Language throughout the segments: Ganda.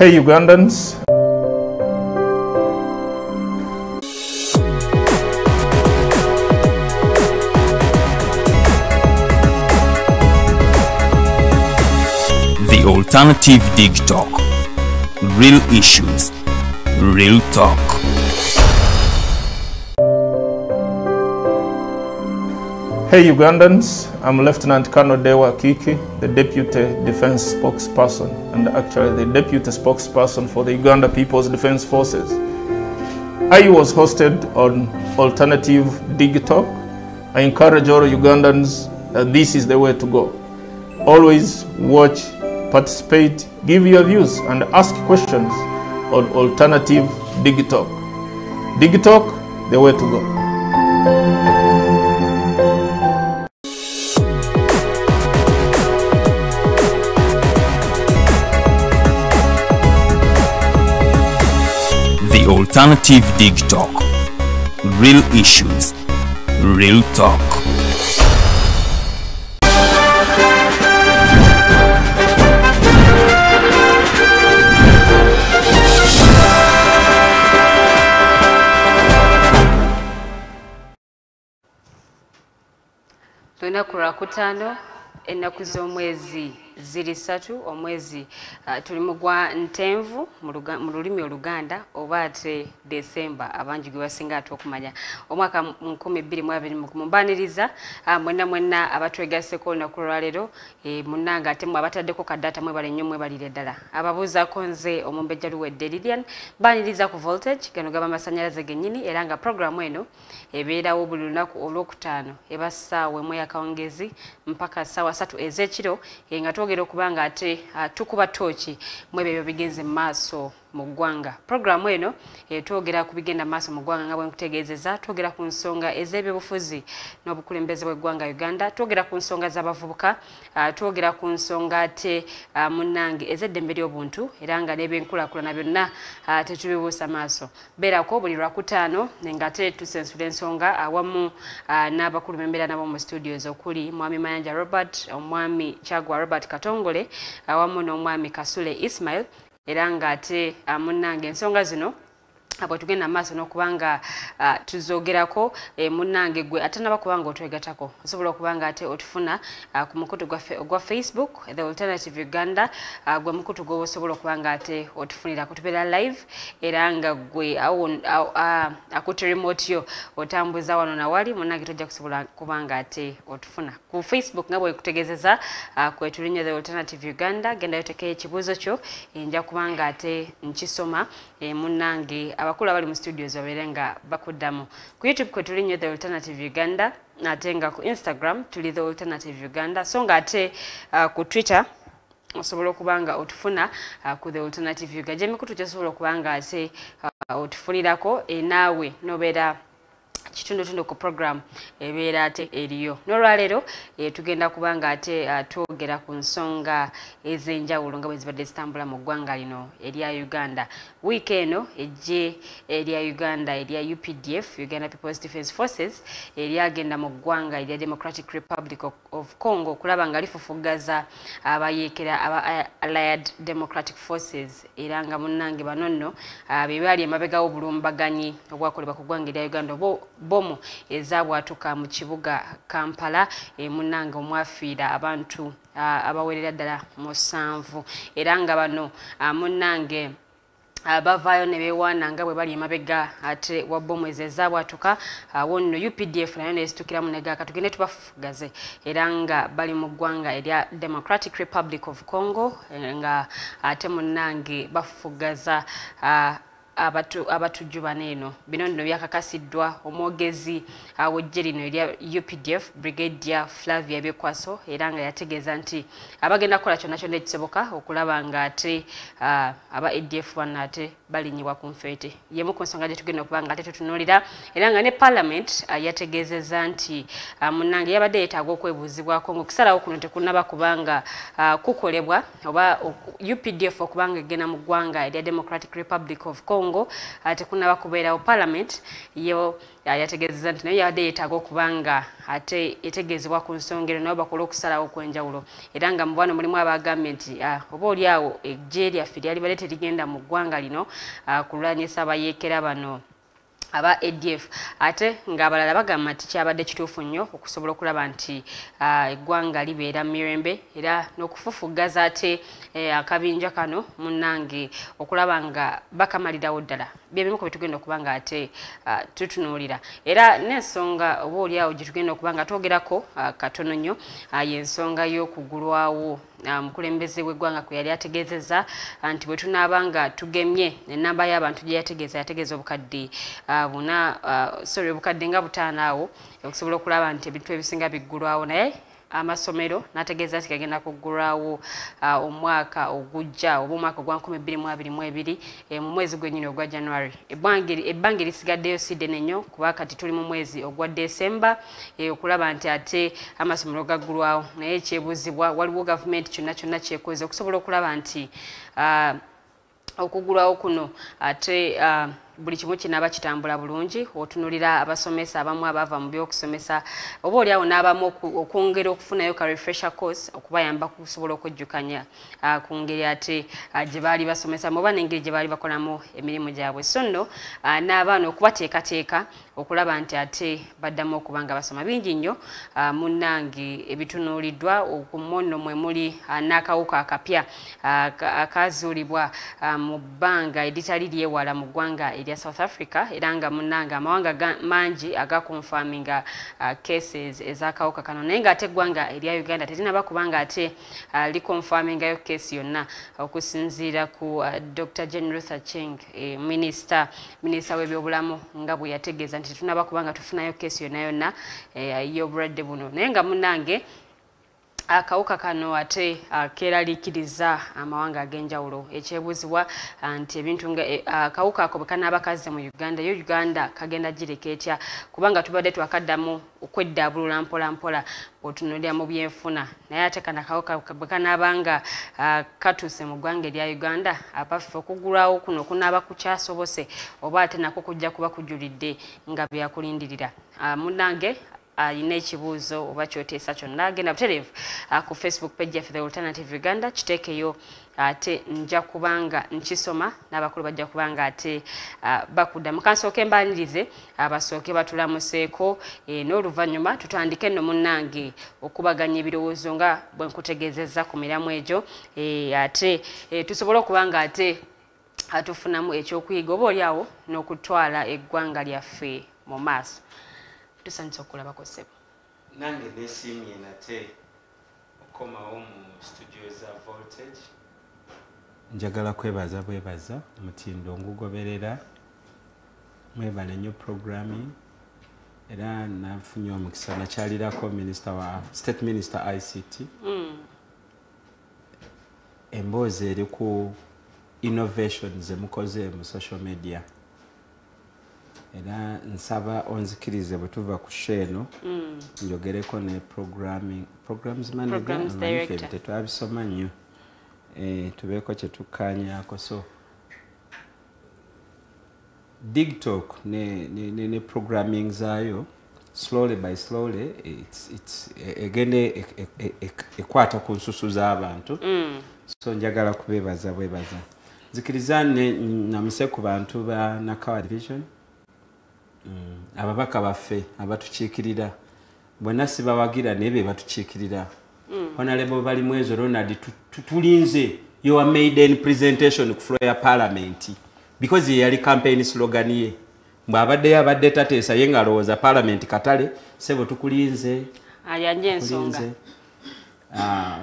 Hey Ugandans. The Alternative Dig Talk. Real issues, real talk. Hey Ugandans, I'm Lieutenant Colonel Dewa Kiki, the Deputy Defense Spokesperson and actually the Deputy Spokesperson for the Uganda People's Defense Forces. I was hosted on Alternative Dig Talk. I encourage all Ugandans that this is the way to go. Always watch, participate, give your views and ask questions on Alternative Dig Talk. Dig Talk, the way to go. The Alternative Dig Talk. Real issues, real talk. Lunaku Lwakutaano ennaku z'omwezi ziri 3 omwezi tuli mu gwa Ntenvu mu lulimi Oluganda oba ate December abangi gwe basinga okumanya omwaka 2020 mumbaniriza mwenna abatwegaseko olunaku lwaleero munnanga ate mwe abataddeko kadata mwe bali nnyo mwe balire ddala ababuuzaako nze omumbejja Luwedde Lilian baniriza ku voltage gano gaba amasannyalaze gennyini era nga programu eno ebeerawo buli lunaku olwokutaano eba ssaawa emu ey'akawungezi mpaka ssaawa 3 ez'ekiro nga twogera okubanga ate tukuba tooki mu ebyo bigenze mu maaso mu ggwanga. Programu eno twogera ku bigenda maaso mu ggwanga nga bwe nkutegeezeza, twogera ku nsonga ez'ebyobufuzi n'obukulembeze bw'eggwanga Uganda, twogera ku nsonga z'abavubuka, twogera ku nsonga ate munnange ez'eddembe ly'obuntu era nga n'ebyenkulaakulana byonna tetubibuusa maaso. Beerako buli Lwakutaano nga ate tusensula ensonga awamu n'abakulu b'embeera nabo mu studios okuli Mwami Mayanja Robert, Omwami Kyagwa Robert Katongole awamu n'Omwami Kasule Ismail era nga ate munnange ensonga zino abo tugenda maaso n'okubanga tuzogerako munnange gwe ate nabakubanga otwegatako osobola okubanga ate otufuna ku mukutu gwa Facebook The Alternative Uganda gwe mukutu gwe osobola okubanga ate otufunira kutubeera live era nga gwe akuti remote yo otambuza wano na wali munnange tojja kusobola kubanga ate otufuna ku Facebook nga bwe kutegeezeza kwetulinya The Alternative Uganda genda yotekeyo ekibuuzo kyo nja kubanga ate nkisoma munnange abakulu abali mu studios baberenga bakuddamu ku YouTube kwe tulinyo The Alternative Uganda ate nga ku Instagram tuli The Alternative Uganda so nga ate ku Twitter osobola okubanga otufuna ku The Alternative Uganda gyemikutu kyosobola okubanga ate otufunirako naawe nobeera kitundu ku program ebeera ate eriyo n'olwaleero tugenda kubanga ate twogera ku nsonga ez'enjawulo nga bwe zibadde zitambula mu ggwanga lino erya Uganda wiiki eno ejje erya Uganda erya UPDF Uganda People's Defense Forces eryagenda mu ggwanga erya Democratic Republic of Congo okulaba nga lifufugaza abayeekera aba Allied Democratic Forces era nga munnange bano nno be baali emabega w'obulumbaganyi obwakolebwa ku ggwanga erya Uganda bomu ezabwatuka mu kibuga Kampala munnange omwafiira abantu abawerera ddala 7 era nga bano munnange bavaayo ne beewaana nga bwe bali emabega ate wa bomu ezo ezabwatuka wonno UPDF nayo nezitukiramu negaka tugende tubafufugaze era nga bali mu ggwanga erya Democratic Republic of Congo nga ate munnange bafufugaza abatujjuba neeno bino nno byakakasiddwa omwogezi w'eggye lino erya UPDF Brigadier Flavia Byekwaso era nga yategeeza nti abagenda kukola kyonna kyonna ekisoboka okulaba nga ate aba ADF bano ate balinyibwa ku nfeete yemu ku nsonga gye tugenda okuba nga ate tutunuulira era nga ne Parliament yategeezezza nti munnange yabadde yeetaaga okwebuuzibwako ng'okusalawo kuno tekunnaba kubanga kukolebwa oba UPDF okubanga egenda mu ggwanga erya Democratic Republic of Congo Congo tekunaba kubeerawo Parliament yo yategeezezza nti nayo yabadde yeetaaga okubanga ate etegeezebwa ku nsonga eno nabo bakola okusalawo kw'enjawulo era nga mu bwano mulimu abagambye nti oba oliawo eggye lyaffe lyalibadde terigenda mu ggwanga lino kulwanyisa abayeekera bano aba ADF ate ng'abalala bagamba nti kyabadde kituufu nnyo okusobola okulaba nti eggwanga libeera mirembe era n'okufufuggaza ate akabinja kano munnange okulaba nga bakamalirawo ddala byebimu ku bitugenda okuba nga ate tutunuulira era n'ensonga oba oliawo gye tugenda okuba nga twogerako katono nnyo y'ensonga y'okugulwawo mukulembeze w'eggwanga kwe yali ategeezezza nti bwe tunaaba nga tugemye ennamba y'abantu gye yategeeza obukadde obukadde nga 5 awo okusobola okulaba nti ebintu ebisinga biggulwawo naye amasomero nategeeza nti gagenda kuggulwawo omwaka ogujja oba omwaka ogwa 2022 mu mwezi gwennyini ogwa January. Ebbanga erisigaddeyo si ddene nnyo kuba kati tuli mu mwezi ogwa December okulaba nti ate amasomero gaggulwawo naye ekyebuuzibwa waliwo gavumenti kyonna kyekoze okusobola okulaba nti okuggulwawo kuno ate buli kimu kinaaba kitambula bulungi otunulira abasomesa abamu abava mu by'okusomesa oba oliawo n'abamu okwongera okufunayo ka refresher course okubayamba kusobola okujjukanya ku ngeri ate gye baali basomesa oba n'engeri gye baali bakolamu emirimu gyabwe so nno n'abaana okubateekateeka okulaba nti ate baddamu okuba nga basoma bingi nnyo munnange ebitunuuliddwa okumonno mwe muli n'akawuka akapya akazuulibwa mu bbanga eritali lyewala mu ggwanga erya South Africa era nga munnanga amawanga mangi agakonfaminga cases ez'akawuka kano naye ng'ate eggwanga erya Uganda terinaba kubanga ate likonfamingayo case yonna okusinziira ku Dr. Jane Ruth Acheng minisita w'ebyobulamu nga bwe yategeeza nti tunaba kubanga tufunayo case yonna y'obulwadde buno naye nga munnange akawuka kano ate keeraliikiriza amawanga ag'enjawulo ekyebuuzibwa nti ebintu nga akawuka ako bwe kanaaba kazze mu Uganda yo Uganda kagenda gireka etya kubanga tubadde twakaddamu okweddabulula mpola otunuulira mu byenfuna naye ate kana akawuka bwe kanaaba nga katuuse mu ggwanga erya Uganda apaffe okuggulwawo kuno kunaaba kukyasobose oba ate nako kujja kuba kujulidde nga byakulindirira munnange alina ekibuuzo oba kyoteesa kyonna agenda butereevu ku Facebook page yaffe The Alternative Uganda kiteekeyo ate nja kubanga nkisoma n'abakulu bajja kubanga ate bakuddamu kansooke mbanirize abasooke batulamuseeko n'oluvannyuma tutandike nno munnange okubaganya ebirowoozo nga bwe nkutegeezezza ku miramu egyo ate tusobole okubanga ate atufunamu ekyokuyiga oba oliawo n'okutwala eggwanga lyaffe mu maaso tusanyusa okulabako ssebo nange neesiimye nate okomawo mu studio za Voltage njagala kwebaza mutindo ngugoberera mwebale nnyo programming era nafunye omukisa nakyalirako state minister ICT emboozi eri ku innovation zemukoze mu social media era nsaba onzikirize bwe tuva ku sheno njogereko ne programs manager tetwabisoma nnyo tubeeko kye tukkaanyaako so DigTalk ne programming zaayo slowly by slowly egende ekwata ku nsusu z'abantu so njagala kubeebaza nzikiriza namise ku bantu ba Nakawa Division ababaka baffe abatukiikirira bonna sibawagira naye be batukiikirira honorable bali mwezo Ronald tulinze your maiden presentation ku floor ya parliament because ye yali campaign slogan ye abadde tateesa ye ngalowooza parliament katale sebo tukulinze ayanje ensonga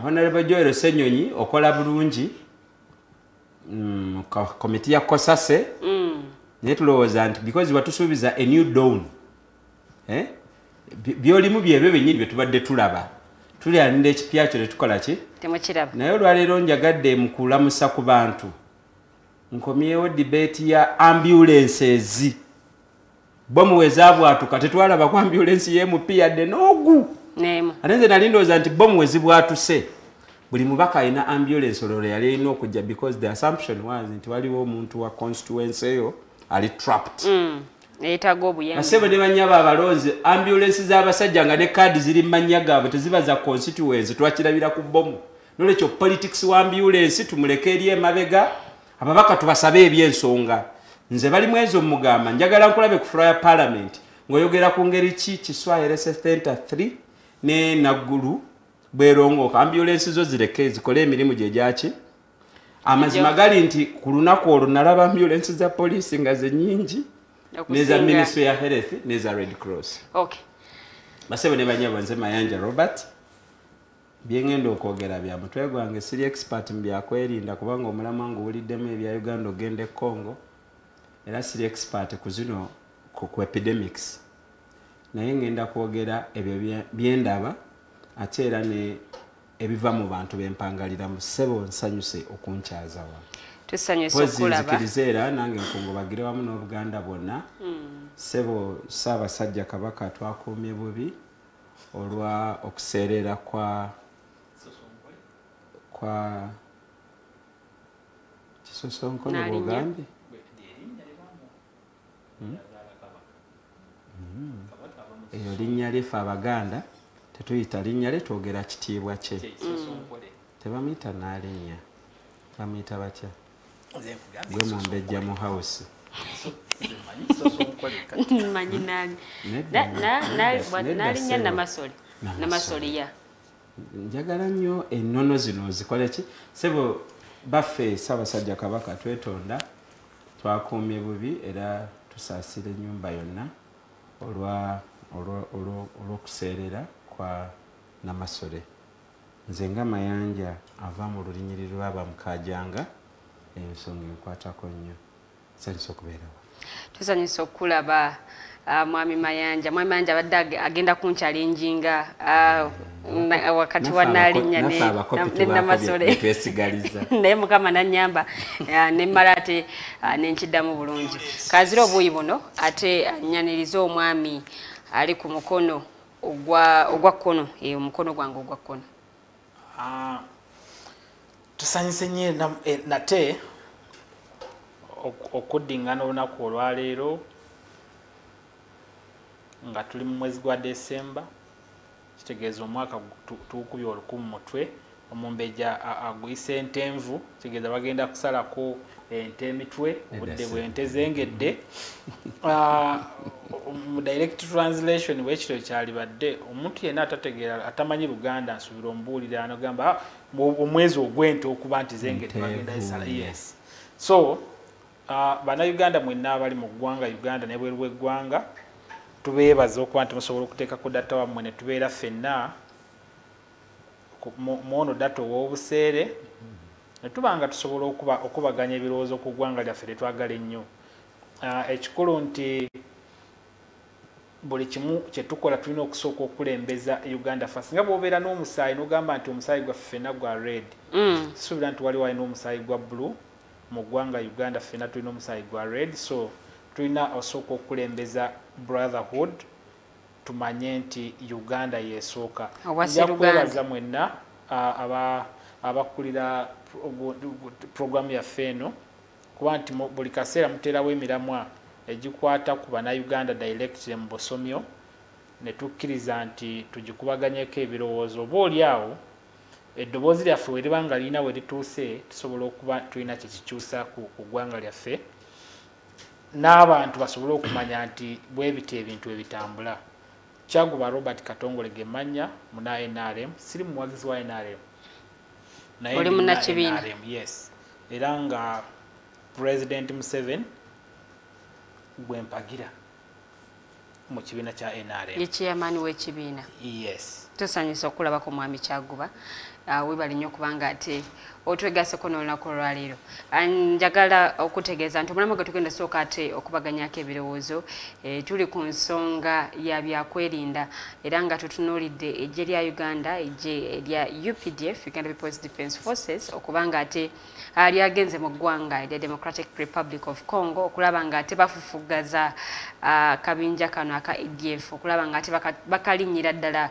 honorable Joel Senyonyi okola bulungi komiti ya Kosase netulowooza nti because watusuubiza a new dawn byolimu byebyo bennyini bye tubadde tulaba tulyanira ekipya kyo tetukola ki temukiraba naye olwaleero njagadde mu kulamusa ku bantu nkomyewo debate ya ambulances bo muwezabwatuka tetwalaba ku ambulance y'MP yadde n'ogu neemu ate nze nali ndowooza nti bo muwezi bwatuse buli mubaka alina ambulance olwo yali alina okujja because the assumption was nti waliwo omuntu wa constituency eyo ali trapped neetaaga obuyambi asebo ne banyaba abalonzi ambulance z'abasajja nga ne kaadi ziri mu mannya gaabwe teziba za constituency twakirabira ku bbomu nolwekyo politics wa ambulance tumuleke eri emabega ababaka tubasabe ebyensonga nze bali mwezo mugamba njagala nkulabe ku floor ya parliament ng'oyogera ku ngeri ki Kiswahili Center 3 ne Naguru bwerongoka ambulance zo zireke zikole emirimu gye gyaki amazima gali nti ku lunaku olwo nalaba ambulance za police nga ze nnyingi neza Ministry ya Health neza Red Cross. Okay. Basebe ne banyabo nze Mayanja Robert. Byengendo okwogera bya mutwe gwange siri expert mbya kwerinda kubanga omulama wangu uliddemu ebya Uganda ogende Congo. Era siri expert ku zino ku epidemics. Naye ngenda kwogera ebyo byendaba ate era ne ebiva mu bantu bempangalira mu sebo nsanyuse okunkyaza wa. Tusanyuse okulaba era nange nkungubagire wamu n'Obuganda bwonna sebo Ssaabasajja Kabaka twakuumye bubi olwa okuseerera kwa Kisosonkole bw'ogambye eyo linnya lyefe Abaganda tetuyita linnya lye twogera kitiibwa kye tebamuyita Naalinnya bamuyita batya gwe mumbejja mu house manyi Naalinnya Namasole ya njagala nnyo ennono zino zikole ki sebo baffe Ssaabasajja Kabaka twetonda twakuumye bubi era tusaasira ennyumba yonna olw'okuseerera kwa Namasole nze nga Mayanja ava mu lulinyiri lw'aba Mukajanga ensonga enkwatako nnyo nsanyusa okubeerawo tusanyusa okulaba Mwami Mayanja abadde agenda kunchalenjinga wakati wa Naalinnya ne Namasole naye Mukama nannyamba ne mmala ate nenkiddamu bulungi kazira obuuyi buno ate annyaniriza omwami ali ku mukono ogwa kkono omukono gwange ogwa kkono tusanyuse nnyo nate okuddingana olunaku olwaleero nga tuli mu mwezi gwa Desemba kitegeeza omwaka tuukubye olukumu mutwe omumbejja aguyise entenvu kitegeeza bagenda kusalako ente emitwe obudde bw'ente zengedde mu direct translation bwekiro kyalibadde omuntu yenna atategeera atamanyi Luganda nsubira omubuulira anogamba omwezi ogw'ente okuba nti zengedde bagenda isala yes so bannayuganda mwenna abali mu ggwanga Uganda n'ebweru bw'eggwanga tubeebaza okuba nti musobola okuteekako data wammwe ne tubeera ffenna muono data ow'obuseere ne tuba nga tusobola okubaganya ebirowoozo ku ggwanga lyaffe lye twagala ennyo ekikulu nti buli kimu kye tukola tulina okusooka okulembeza Uganda first nga bw'obeera n'omusaayi n'ogamba nti omusaayi gwaffe ffenna gwa red suubira nti waliwo alina omusaayi gwa blue mu ggwanga Uganda ffenna tulina omusaayi gwa red so tulina osooka okulembeza brotherhood tumanye nti Uganda yeesooka nja kwebaza mwenna abakulira programu yaffe eno kuba nti buli kaseera muteerawo emiramwa egikwata ku bannayuganda directly mu busomyo ne tukkiriza nti tugikubaganyeko ebirowoozo oba oliawo eddoboozi lyaffe we liba nga lirina we lituuse tusobola okuba tulina kyekikyusa ku ggwanga lyaffe n'abantu basobole okumanya nti bwe biti ebintu ebitambula Kyaguba Robert Katongole gemanya muna NRM siri muwagizi wa NRM naye oli munnakibiina yes era nga President Museveni gwempagira mu kibiina kya NRM ye chairman w'ekibiina yes tusanyusa okulaba ku mwami Kyaguba webali nnyo kubanga ate otwegaseko n'olunaku olwaleero njagala okutegeeza nti omulamu gwe tugenda sooka ate okubaganyako ebirowoozo tuli ku nsonga ya byakwerinda era nga tutunuulidde eggye lya Uganda eggye lya UPDF Uganda People's Defence Forces okubanga ate lyagenze mu ggwanga erya Democratic Republic of Congo okulaba nga ate bafufugaza kabinja kano aka ADF okulaba nga ate bakalinnyira ddala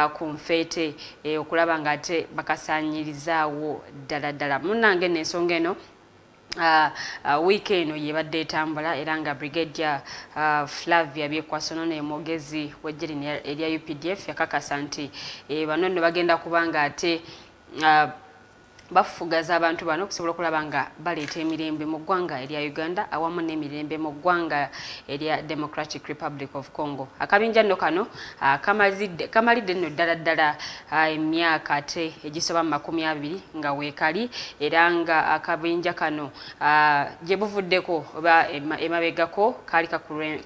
ku nfeete okulaba nga ate bakasaanyirizaawo ddala munnange n'ensonga eno weekend yebadde etambula era nga Brigadier Flavia Byekwasono n'emwogezi w'eggye erya UPDF yakakasa nti bano nno bagenda kubanga ate bafugaza abantu bano okusobola okulaba nga baleeta emirembe mu ggwanga erya Uganda awamu n'emirembe mu ggwanga erya Democratic Republic of Congo. Akabinja nno kano kamalidde nno ddala emyaka ate egisoba mu 20 nga weekali era nga akabinja kano gye buvuddeko oba emabegako kaali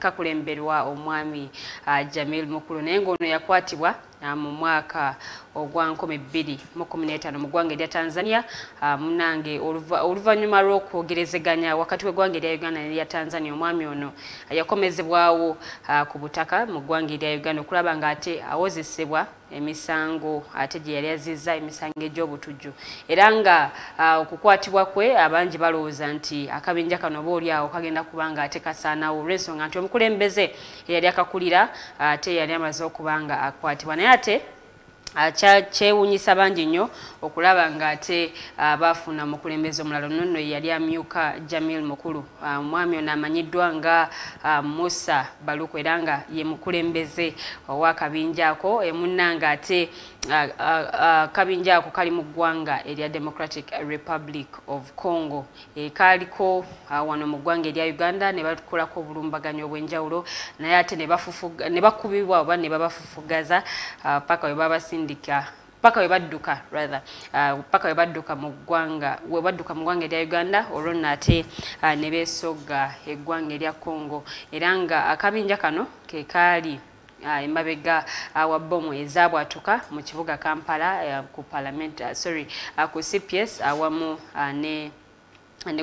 kakulemberwa omwami Jamil Mukulu naye ng'ono yakwatibwa mu mwaka ogwa 2015 mu ggwanga erya Tanzania munange oluvannyuma lw'okwogerezeganya wakati w'eggwanga erya Uganda n'erya Tanzania omwami ono yakomezebwawo ku butaka mu ggwanga erya Uganda okulaba nga ate awozesebwa emisango ate gye yali azizza emisango egy'obutujju era nga okukwatibwa kwe abangi balowooza nti akabinja kano boolyawo kagenda kubanga ate kasaanawo olw'ensonga nti omukulembeze eyali akakulira ate yali amaze okubanga akwatibwa naye ate kyewuunyisa bangi nnyo okulaba nga ate baafuna mukulembeze omulala nonno yali amyuka Jamil Mukulu omwami ono amanyiddwa nga Musa Baluku era nga ye mukulembeze ow'akabinja ako emunnanga ate akabinja ako kali mu ggwanga erya Democratic Republic of Congo kaaliko wano mu ggwanga erya Uganda ne bakolako obulumbaganyo obw'enjawulo naye ate ne bakubibwa oba ne babafufugaza paka we babasindika paka we badduka mu ggwanga erya Uganda olwo nno ate ne beesogga eggwanga erya Congo era nga akabinja kano ke kaali emabega wa bomu ezaabwatuka mu kibuga Kampala ku CPS awamu ne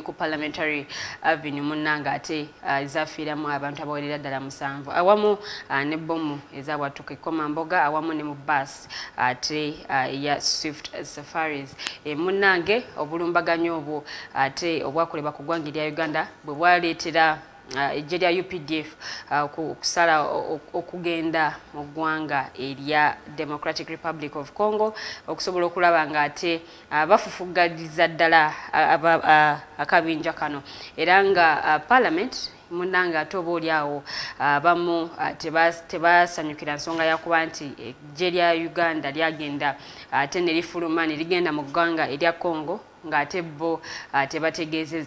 ku Parliamentary Avenue munnanga ate ezafiiramu abantu abawerera ddala 7 awamu ne bomu ezaabwatuka Komamboga awamu ne mu bus ate ya Swift Safaris munnange obulumbaganyo obwo ate obwakolebwa ku ggwanga erya Uganda bwe bwaleetera eggye lya UPDF okusala okugenda mu ggwanga erya Democratic Republic of Congo okusobola okulaba nga ate bafufugaliza ddala akabinja kano era nga Parliament munanga ate obaolyawo abamu tebasanyukira nsonga yakuba nti eggye lya Uganda lyagenda ate ne lifuluma ne ligenda mu ggwanga erya Congo nga ate bo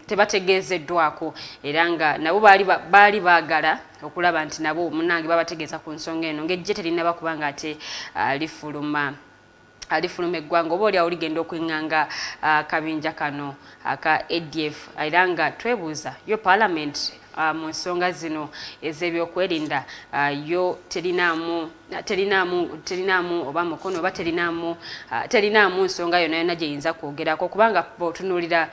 tebategeezeddwako era nga nabo baali baagala okulaba nti nabo munange babategeeza ku nsonga eno ng'eggye terina bakuba nga ate alifuluma eggwanga oba olyawo ligenda okweŋŋanga akabinja kano aka ADF era nga twebuuza yo Parliament mu nsonga zino ez'ebyokwerinda yo terinamu oba mukono oba terinamu nsonga yonna gyeyinza kwogerako kubanga bw'otunuulira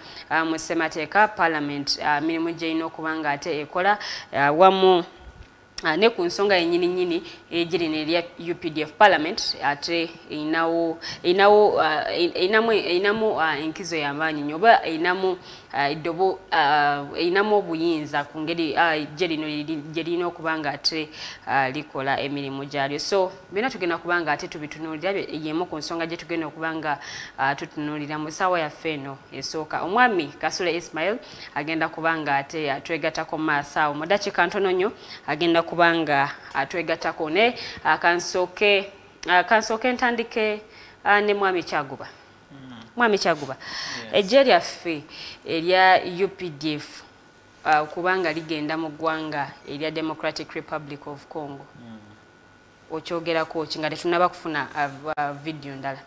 mu ssemateeka Parliament mirimu gy'erina okuba nga ate ekola wamu ne ku nsonga yennyini egiri n'erya UPDF Parliament ate einamu enkizo y'amaanyi nnyo oba einamu obuyinza ku ngeri eggye lino gye lirina okuba nga ate likola emirimu gyalyo so byonna tugenda kuba nga ate tubitunuulira yemu ku nsonga gye tugenda okuba nga tutunuulira mu ssaawa yaffe eno esooka omwami Kasule Ismail agenda kuba nga ate atwegattako mu maaso awo mu ddakiika ntono nnyo agenda kubanga atwegattako ne kansooke ntandike ne mwami Kyaguba eggye lyaffe erya UPDF kubanga ligenda mu ggwanga erya Democratic Republic of Congo okyogerako ki nga tetunaba kufuna video ndala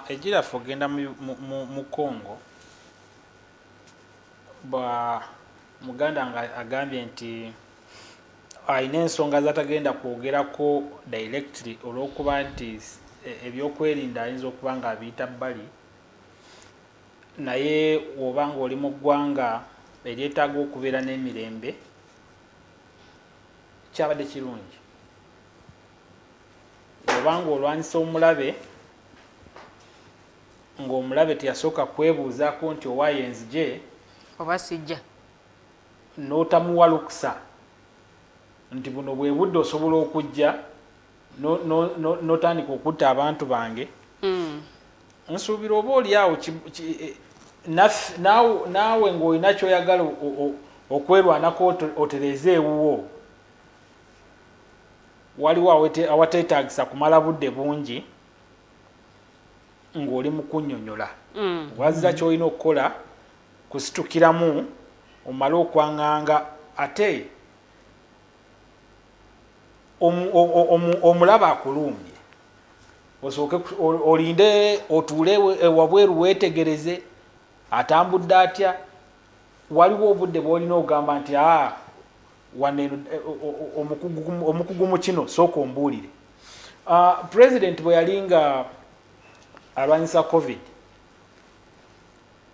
eggye lyaffe ogenda mu Congo muganda nga agambye nti ayina ensonga zatagenda kwogerako directly olw'okuba nti ebyokwerinda ayinza okuba nga abiyita bbali naye oba ng'oli mu ggwanga eryetaaga okubeera n'emirembe kyabadde kirungi oba ng'olwanyisa omulabe ng'omulabe teyasooka kwebuuzaako nti owaayo enzigye oba sijja n'otamuwa lukusa nti buno bwe budde osobola okujja notandika okutta abantu bange nsuubira oba oli awo naawe ng'olina kyoyagala okwerwanako otereze ewuwo waliwo awateetaagisa kumala budde bungi ng'oli mu kunnyonnyola wazira ky'olina okukola kusitukiramu omale okwaŋŋanga ate omulaba akulumbye osooke olinde otuule wabweru weetegereze atambudde atya waliwo obudde bw'olina okugamba nti omukugu mu kino sooka ombuulire. President bwe yalinga alwanyisa covid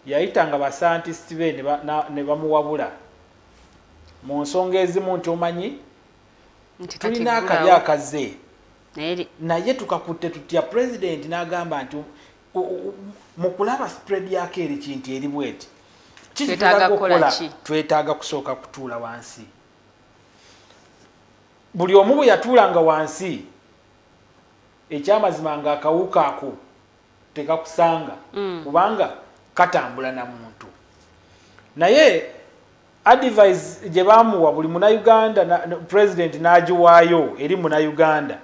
yayitanga bascientist be ne bamuwabula mu nsonga ezimu nti omanyi tulina akabi akaze naye tukakutte tutya. President n'agamba nti mu kulaba spread yako eri kintu eri bweti twetaaga kusooka kutuula wansi. Buli omu bwe yatuulanga wansi ekyamazima nga akawuka ako tekakusanga kubanga katambula na muntu. Naye advice gye baamuwa buli Munnayuganda President n'agiwaayo eri Munnayuganda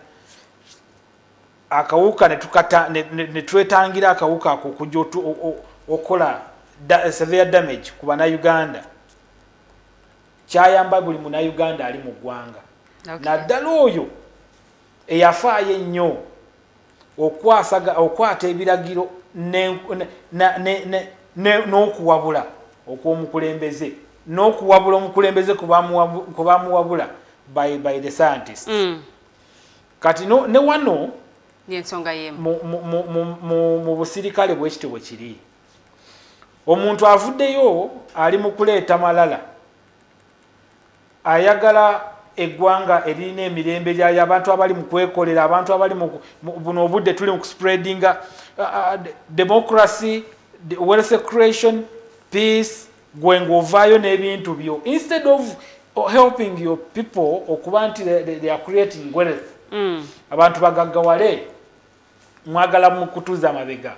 akawuka ne twetangira akawuka ako okujja okola severe damage ku Bannayuganda kyayamba buli Munnayuganda ali mu ggwanga. Naddala oyo eyafaayo ennyo okwata ebiragiro n'okuwabula okw'omukulembeze n'okuwabula omukulembeze ku baamuwabula by the scientists. Kati ne wano mu busirikale bwekityo bwe kiri omuntu avuddeyo ali mu kuleeta malala ayagala eggwanga erina emirembe lyayo abantu abali mu kwekolera abantu abali buno obudde tuli mu kuspreadinga democracy, wealth creation, peace, gwe ng'ovaayo n'ebintu byo instead of helping your people okuba nti they are creating wealth. Abantu bagaggawale mwagala mu kutuuza amabega.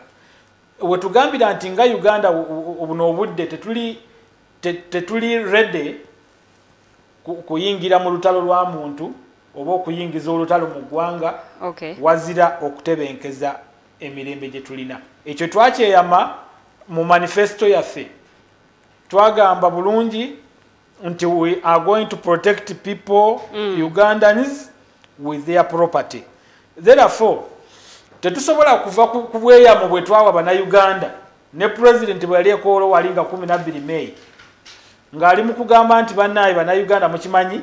We tugambira nti nga Uganda buno obudde tetuli ready kuyingira mu lutalo lwa muntu oba okuyingiza olutalo mu ggwanga wazira okutebenkeza emirembe gye tulina. Ekyo twakyeyama mu manifesto yaffe twagamba bulungi nti we are going to protect people Ugandans with their property. Therefore tetusobola kuva ku bweyamo bwe twawa Bannayuganda ne President bwe yali ekoola walinga 12 May ng'ali mu kugamba nti bannaye Bannayuganda mukimanyi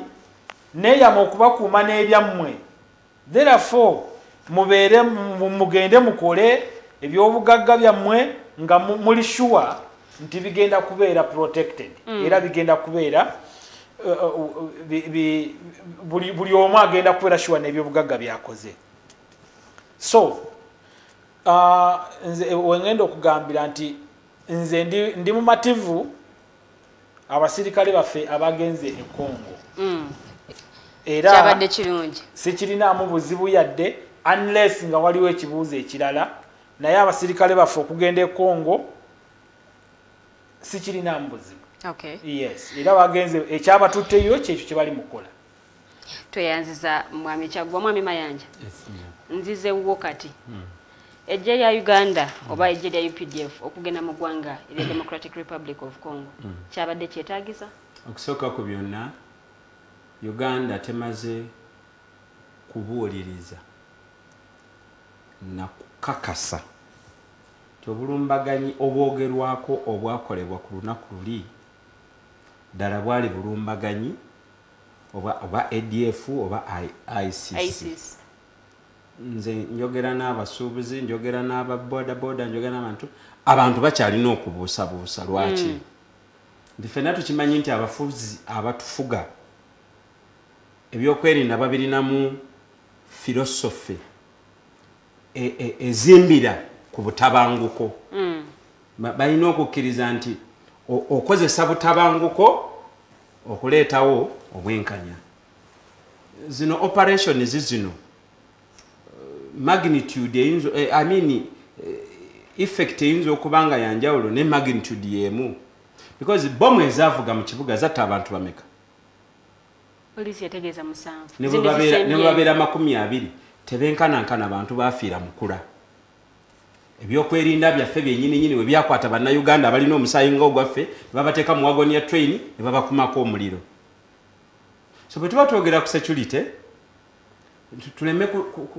neeyama okubakuuma n'ebyammwe. Therefore mubeere mugende mukole ebyobugagga byammwe nga muli sure nti bigenda kubeera protected era bigenda kubeera buli omu agenda kubeera sure n'ebyobugagga byakoze. So nze wengenda okugambira nti nze ndi mumativu abasirikale baffe abagenze e Congo era kyabadde kirungi sikirinaamu buzibu yadde unless nga waliwo ekibuuzo ekirala naye abasirikale baffe okugenda e Congo sikirinaamu buzibu. Yes, era bagenze ekyabatutteyo kyekyo kye bali mukola. Tweyanziza mwami Kyaggwa. Mwami Mayanja nzize wo kati ejje lya Uganda oba ejje lya UPDF okugenda mu ggwanga erya Democratic Republic of Congo kyabadde kyetaagisa? Okusooka ku byonna Uganda temaze kubuuliriza na kukakasa obulumbaganyi obwogerwako obwakolebwa ku lunaku luli ddala bwali bulumbaganyi oba ADF oba ISIS. Nze njogera n'abasuubuzi njogera n'ababodaboda njogera abantu bakyalina okubuusabuusa. Lwaki? Nti ffenna tukimanyi nti abafuzi abatufuga ebyokwerinda babirinamu philosophy ezimbira ku butabanguko. Balina okukkiriza nti okozesa butabanguko okuleetawo obwenkanya. Zino operation zino magnitude eyinza effect eyinza okubanga yanjawulo ne magnitude yemu because bomu ezaavuga mu kibuga zatta abantu bameka polisi yategeeza 7 ne babeera 20 tebenkanankana abantu bafiira mukula ebyokwerinda byaffe byennyini we byakwata bannayuganda abalina omusaayi ng'ogwaffe babateeka mu wagoni ya train ne babakumako omuliro so bwe tuba twogera ku security tuleme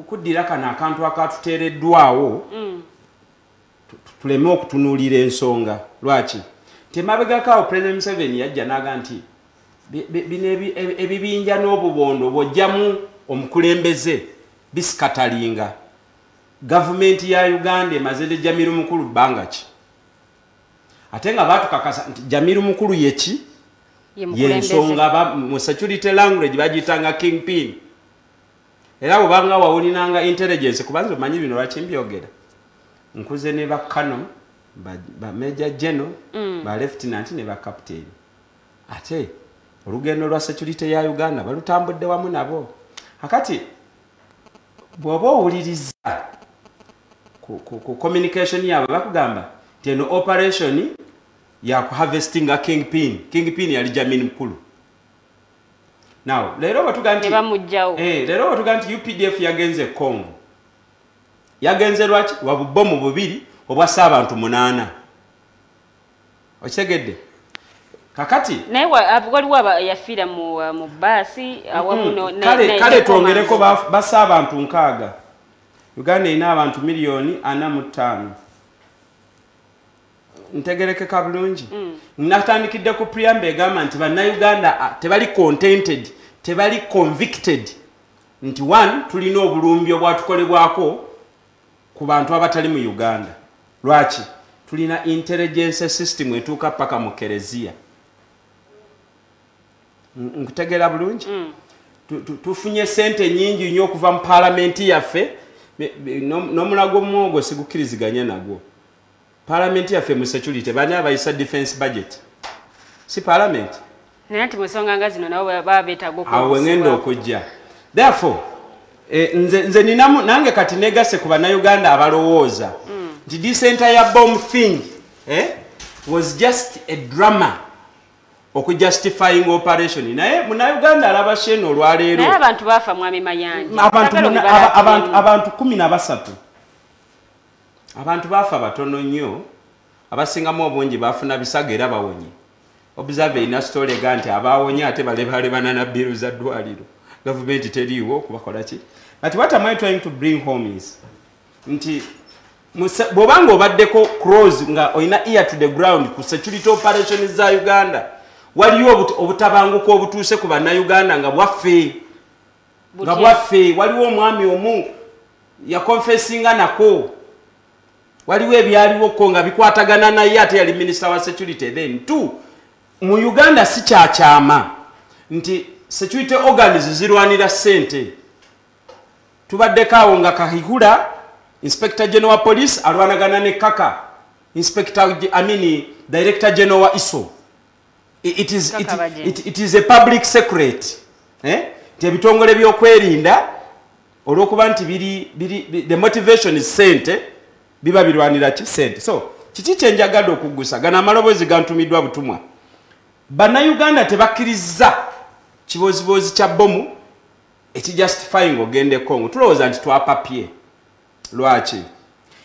kuddira kano akantu akatuteereddwawo tuleme okutunuulira ensonga lwaki temabegakaawo President Museveni yajja n'aga nti bino ebibinja n'obubondo bw'ojjamu omukulembeze bisikatalinga gavumenti ya Uganda emaze Jamiru Mukulu bbanga ki ate nga batukakasa nti Jamiru Mukulu yeki yensonga mu security language bagiyitanga kingpin era obanga wawulinanga intelligence kubanza omanyi bino lwaki mbyogera nkuze ne bakano ba major general ba lieutenant ne ba captain ate olugendo lwa security ya Uganda balutambudde wamu nabo akati bw'oba owuliriza ku communication yabo bakugamba nti eno operation ya ku harvesting a kingpin yali Jamini Mukulu now lero batuganti lero batuganti UPDF yagenze Congo yagenze lwaki wabubomu bubiri obwasa abantu 8 okigedde kakati naye abugaliwo yafiira mu basi awamu kale twongereko basa abantu 6 Uganda ina abantu 4.5 ntegerekeka bulungi natandikidde ku preamble egamba nti bannayuganda tebali contented tebali convicted nti one tulina obulumbi obwatukolebwako ku bantu abatali mu Uganda lwaki tulina intelligence system etuuka paka mu Kerezia nkutegera bulungi tufunye sente nyingi nnyo okuva mu parliamenti yaffe n'omulago mwogo sigukkiriziganya nagwo parliamenti yaffe mu security bani abayisa defense budget si parliament nati musonga nga zino nabo baba beetaga awo ngenda okujja therefore nze ninamu nange kati negase ku bannayuganda abalowooza nti this entire bomb thing was just a drama okujustifying operation naye munnayuganda alaba sheno olwaleero naye abantu bafa mwami Mayanja abantu 13 abantu bafa batono nnyo abasingamu obungi bafuna bisago era bawonye observe ina story ganti abawonye ate balebana na biru za ddwaliro government teriiwo kubakola ki but what am I trying to bring home is nti bobanga obaddeko cross nga oina ear to the ground ku security operations za Uganda waliwo obutabanguko obutuuse ku bannayuganda nga bwaffe waliwo omwami omu ya confessinga nako waliwo ebyaliwo ko nga bikwatagana naye ate yali minister wa security then two mu Uganda si kyakyama nti security organs zirwanira sente tubaddekaawo nga Kahigula inspector general wa police alwanagana ne Kaka director general wa ISO it is a public secret ebitongole byokwerinda olwokuba nti the motivation is sente biba birwanira ki sente so kiki kyenjagadde okugusa gana amaloboozi gantumiddwa butumwa bannayuganda tebakkiriza kibozibozi kya bomu ekijustifying ogende Congo tulowooza nti twapapye lwaki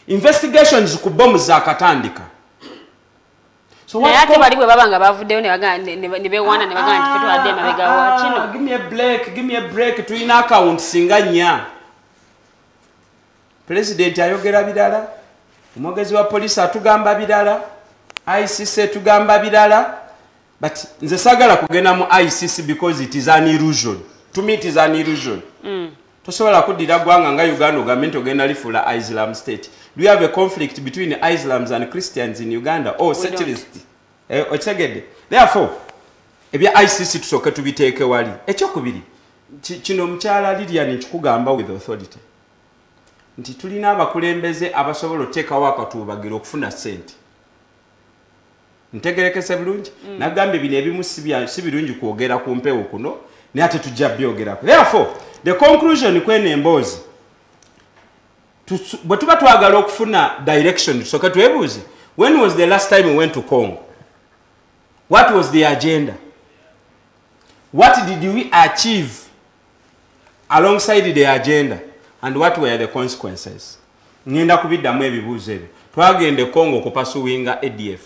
investigations ku bomu zakatandika so naye ate bali bwe babanga bavuddeyo ne bewaana ne bagamba nti fetwadde emabega wa kino give me a break tulina account singa nnya president ayogera birala omwogezi wa polisi atugamba birala ICC etugamba birala but nze sagala kugenda mu ICC because it is an illusion to me it is an illusion tosobola kuddira gwanga nga Uganda ogamenti ogenda lifuula Islam state do you have a conflict between Islams and Christians in Uganda or secularists okigedde therefore ebya ICC tusooke tubiteeke wali ekyokubiri kino omukyala Lilian nkikugamba with authority nti tulina abakulembeze abasobola oteekawo akatuubagiro okufuna sente ntegerekese bulungi nagambye bino ebimu si birungi kwogera ku mpewo kuno naye ate tujja byogerako therefore the conclusion kwene emboozi But tuba twagala okufuna direction tusooka twebuuze, when was the last time we went to Congo? What was the agenda? What did we achieve alongside the agenda? And what were the consequences? Ngenda kubiddamu ebibuuzo ebyo. Twagende Congo kupasuwinga ADF.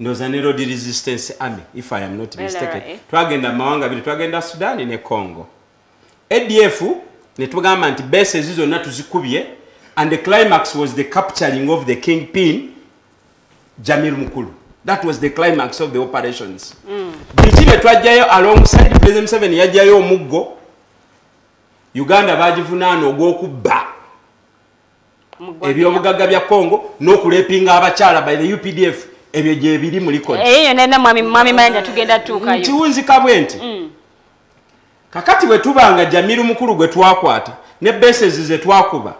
Ndoza ne Road Resistance Army, if I am not mistaken. Twagenda mawanga bili, twagenda Sudan ne Congo. ADF ne tugamba nti bases izo na tuzikubye, and the climax was the capturing of the kingpin Jamil Mukulu. That was the climax of the operations. Bichibe twajjayo alongside President Museveni yajjayo omuggo. Uganda bagivunaana ogw'okubba ebyobugagga bya Congo n'okulepinga abakyala by the UPDF ebyo gye biri mu likodi. Eyo nenda mwami Mayanja tugenda tuukayo. Kiwunzika bwe nti kakati bwe tubanga Jamiru Mukulu gwe twakwata ne bases ze twakuba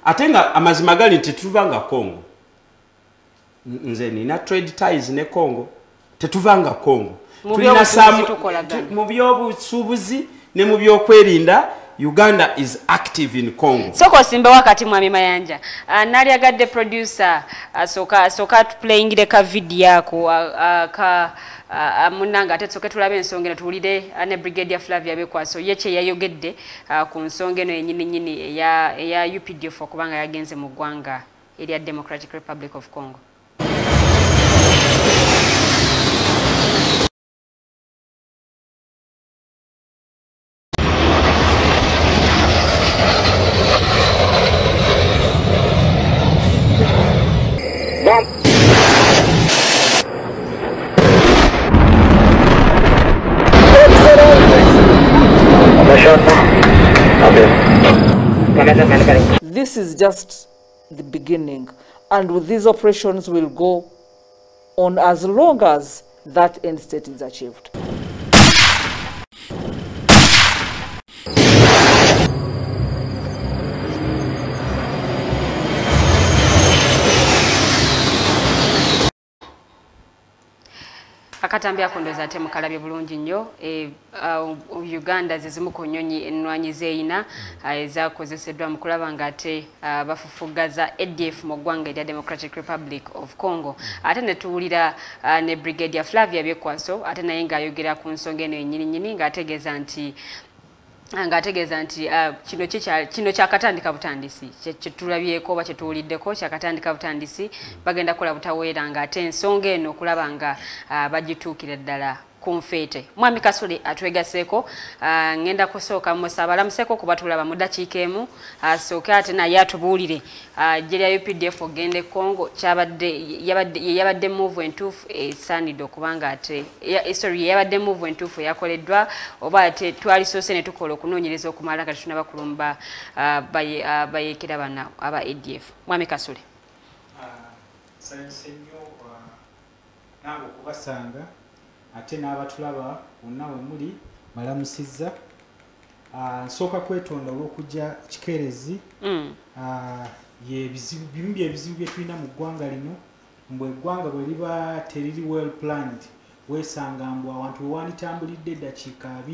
ate nga amazima gali nti tuvanga Congo. Nze nina trade ties ne Congo, tetuvanga Congo. Tulina mu byobusuubuzi ne mu byokwerinda. Uganda is active in Congo. Soko simbe wakati mwami Mayanja. Nali agadde producer soka playing the ka video yako ka munanga ate soka tulabe ensonga tulide ne Brigadier Flavia Bekwaso yeche yayogedde ku nsonga eno nyini ya UPDF okubanga yagenze mu ggwanga erya Democratic Republic of Congo. This is just the beginning, and with these operations will go on as long as that end state is achieved. Akatambi akondoza ate mukalabye bulungi nnyo Uganda zizimu ku nnyonyi ennwanyi zeeyina ezaakozeseddwa mu kulaba nga ate bafufugaza ADF mu ggwanga erya Democratic Republic of Congo. Ate ne tuwulira ne Brigadier Flavia Bekwaso ate naye ng'ayogera ku nsonga eno ennyini ng'ategeeza nti kino kyakatandika butandisi kyetulabyeko oba kyetuwuliddeko kyakatandika butandisi bagenda kola butaweera nga ate ensonga eno okulaba nga bagituukira ddala kumfeete. Mwami Kasule atwegaseeko ngenda kusooka musabalamuseko kuba tulaba mu dakiika emu asooke ate naye atubuulire gye lya UPDF ogende Congo yabadde move entuufu esaanidde okubanga ate yabadde move entuufu eyakoleddwa oba ate twalisoose ne tukola okunoonyereza okumala kati tunaba kulumba bayeekera bana aba ADF. Mwami Kasule. Sanyuse nnyo nange okubasanga ate n'abatulaba bonna we muli balamusizza. Nsooka kwetonda olw'okujja kikeerezi bimu byebizibu bye tulina mu ggwanga lino. Mbwe eggwanga bwe liba teriri well planned weesanga mbu awantu we wanditambulidde eddakiika 2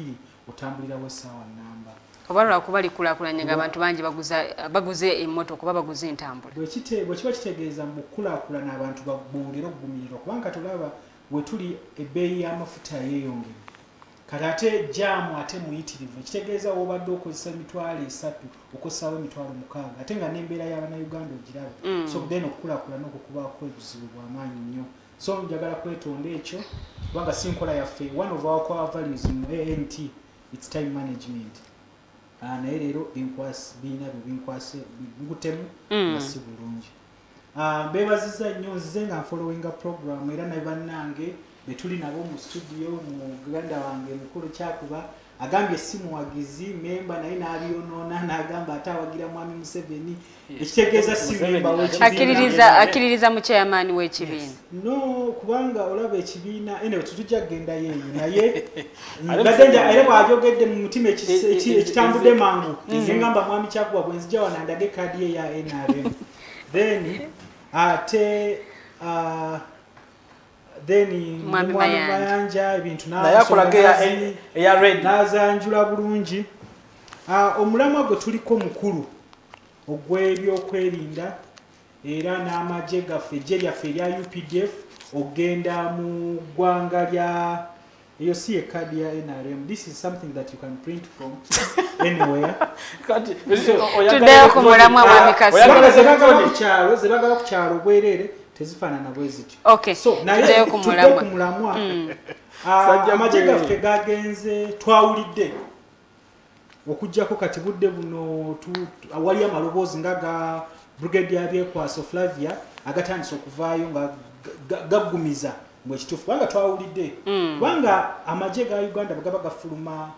otambulirawo essaawa nnamba. Oba lwakuba likulaakulanye ng'abantu bangi baguze emmotoka oba baguze entambula. Bwe kiba kitegeeza mu kukulaakulana abantu bongera okugumirirwa kubanga tulaba we tuli ebbeeyi y'amafuta yeeyongera. Kati ate jaamu ate muyitirivu ekitegeeza w'obadde okozesa emitwalo 3 okossawo emitwalo 6 ate nga n'embeera y'Abannayuganda ogiraba. So then okukulaakulana okwo kubaako ebuzibu bw'amaanyi nnyo. So njagala kwetonda ekyo kubanga si nkola yaffe. One of our core values in ANT it's time management. Naye leero biina bye binkwase bigutemu nga si bulungi. Beebaziza nnyo nzize nga nfollowinga program era ne bannange be tuli nabo mu studio mu ganda wange mukulu Kyakuba agambye si muwagizi memba naye n'abyonoona n'agamba ate awagira mwami Museveni ekitegeeza si memba w'ekibiina. Akkiririza mu chairman w'ekibiina. No kubanga olaba ekibiina ene tujja kugenda yeeyo naye badenja era bw'ajogedde mu mutima ekitambudde mangu ngamba mwami Kyakuba bwe nzija wano andage kaadi ye ya NRM. Then ate Mwami Mayanja ebintu nazanjula bulungi. Omulamwa gwe tuliko mukulu ogw'ebyokwerinda era n'amagye gaffe eggye lyaffe erya UPDF ogenda mu ggwanga lya eyo si ekadi ya NRM. This is something that you can print from anywhere. Tuddeyo ku mulamwa wa Mikasa. Zebagala ku kyalo bwerere tezifaanana bwe zityo. Okay. So naye ku mulamwa amagye gaffe gagenze twawulidde okujjako kati budde buno awali amaloboozi nga ga Brigadier Byekwaso Flavia agatandise okuvaayo nga gaggumiza mwe kituufu kubanga twawulidde kubanga amagye ga Uganda bagaba gafuluma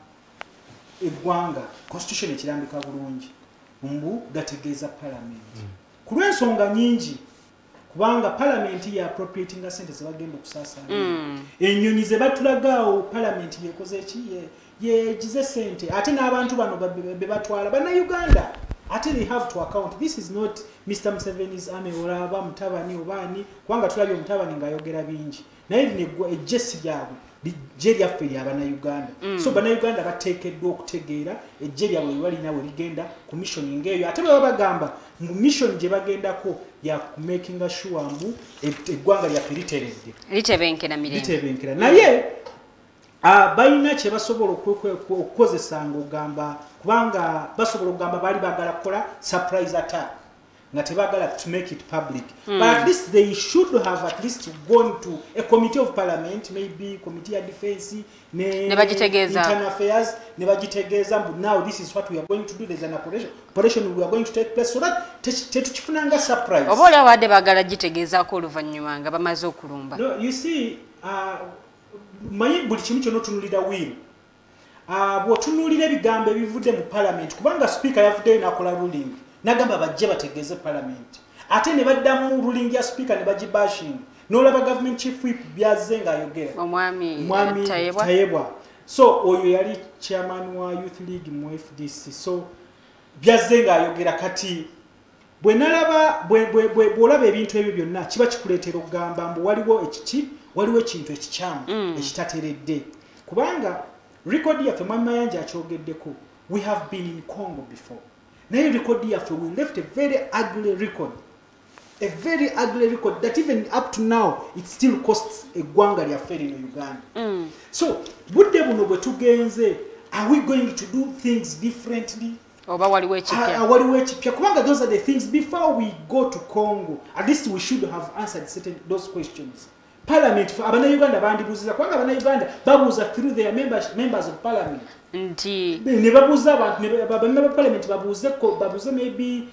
eggwanga constitution ekirambika bulungi mbu gategeeza parliament ku lw'ensonga nyingi kubanga parliament ya appropriating sente zebagenda okusaasaanya ennyonyi ze batulagaawo parliament yekoze ki yegize sente ate n'abantu bano be batwala bannauganda ate they have to account. This is not Mr. Museveni's army olaba mutabani obani kubanga tulabye omutabani ng'ayogera bingi naye lino ejjesi lyabwe lijje lyaffe ly'abannayuganda so bannayuganda bateekeddwa okutegeera ejje lyabwe libalina we ligenda ku missioning eyo ate bwe bagamba mu mission gye bagendako ya making sure mbu eggwanga lyaffe literedde litebenkera mirembe naye balina kye basobola okukozesanga ogamba kubanga basobola okugamba baali bagala kukola surprise attack nga tebagala to make it public but at least they should have at least gone to a committee of parliament, maybe committee of defense internal affairs nebagitegeeza mbu now this is what we are going to do, there's an operation we are going to take place so that tetukifunanga surprise oba oli awadde bagala gitegeezaako oluvannyuma nga bamaze okulumba. No, you see manyi buli kimu kyonna otunulira wiiru bw'otunuulira ebigambo ebivudde mu parliament kubanga speaker yavuddeyo n'akola ruling n'agamba bajje bategeeze parliament ate ne baddamu ruling ya speaker ne bagibashing n'olaba government chief whip byazze ng'ayogera omwami Tayebwa so oyo yali chairman wa youth league mu FDC so byazze ng'ayogera kati bw'olaba ebintu ebyo byonna kiba kikuleetera okugamba mbu waliwo ekintu ekikyamu ekitateredde kubanga record yaffe mwami Mayanja akyogeddeko we have been in Congo before naye record yaffe we left a very ugly record that even up to now it still costs eggwanga lyaffe lino Uganda so budde buno bwe tugenze are we going to do things differently oba waliwo ekipya kubanga those are the things before we go to Congo at least we should have answered those questions. Parliament abannayuganda bandibuuziza kubanga abannayuganda babuuza through their members of parliament nti ne babuuza abantu ba parliament babuuze maybe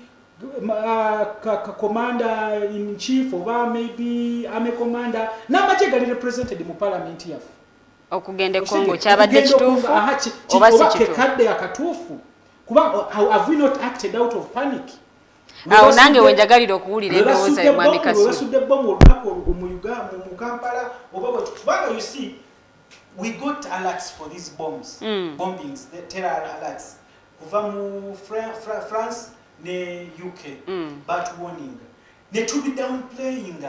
commander in chief oba maybe army commander n'amagye gali represented mu parliament yaffe okugenda Congo kyabadde kituufu oba si kituufu kadde akatuufu kubanga have we not acted out of panic awo nange wenjagalira okuwulira endowooza y'omwami Kasulu basudde bombo olunaku mu Kampala oba kubanga you see we got alerts for these bombings the terror alerts kuva mu France ne UK but warning ne tubi downplaying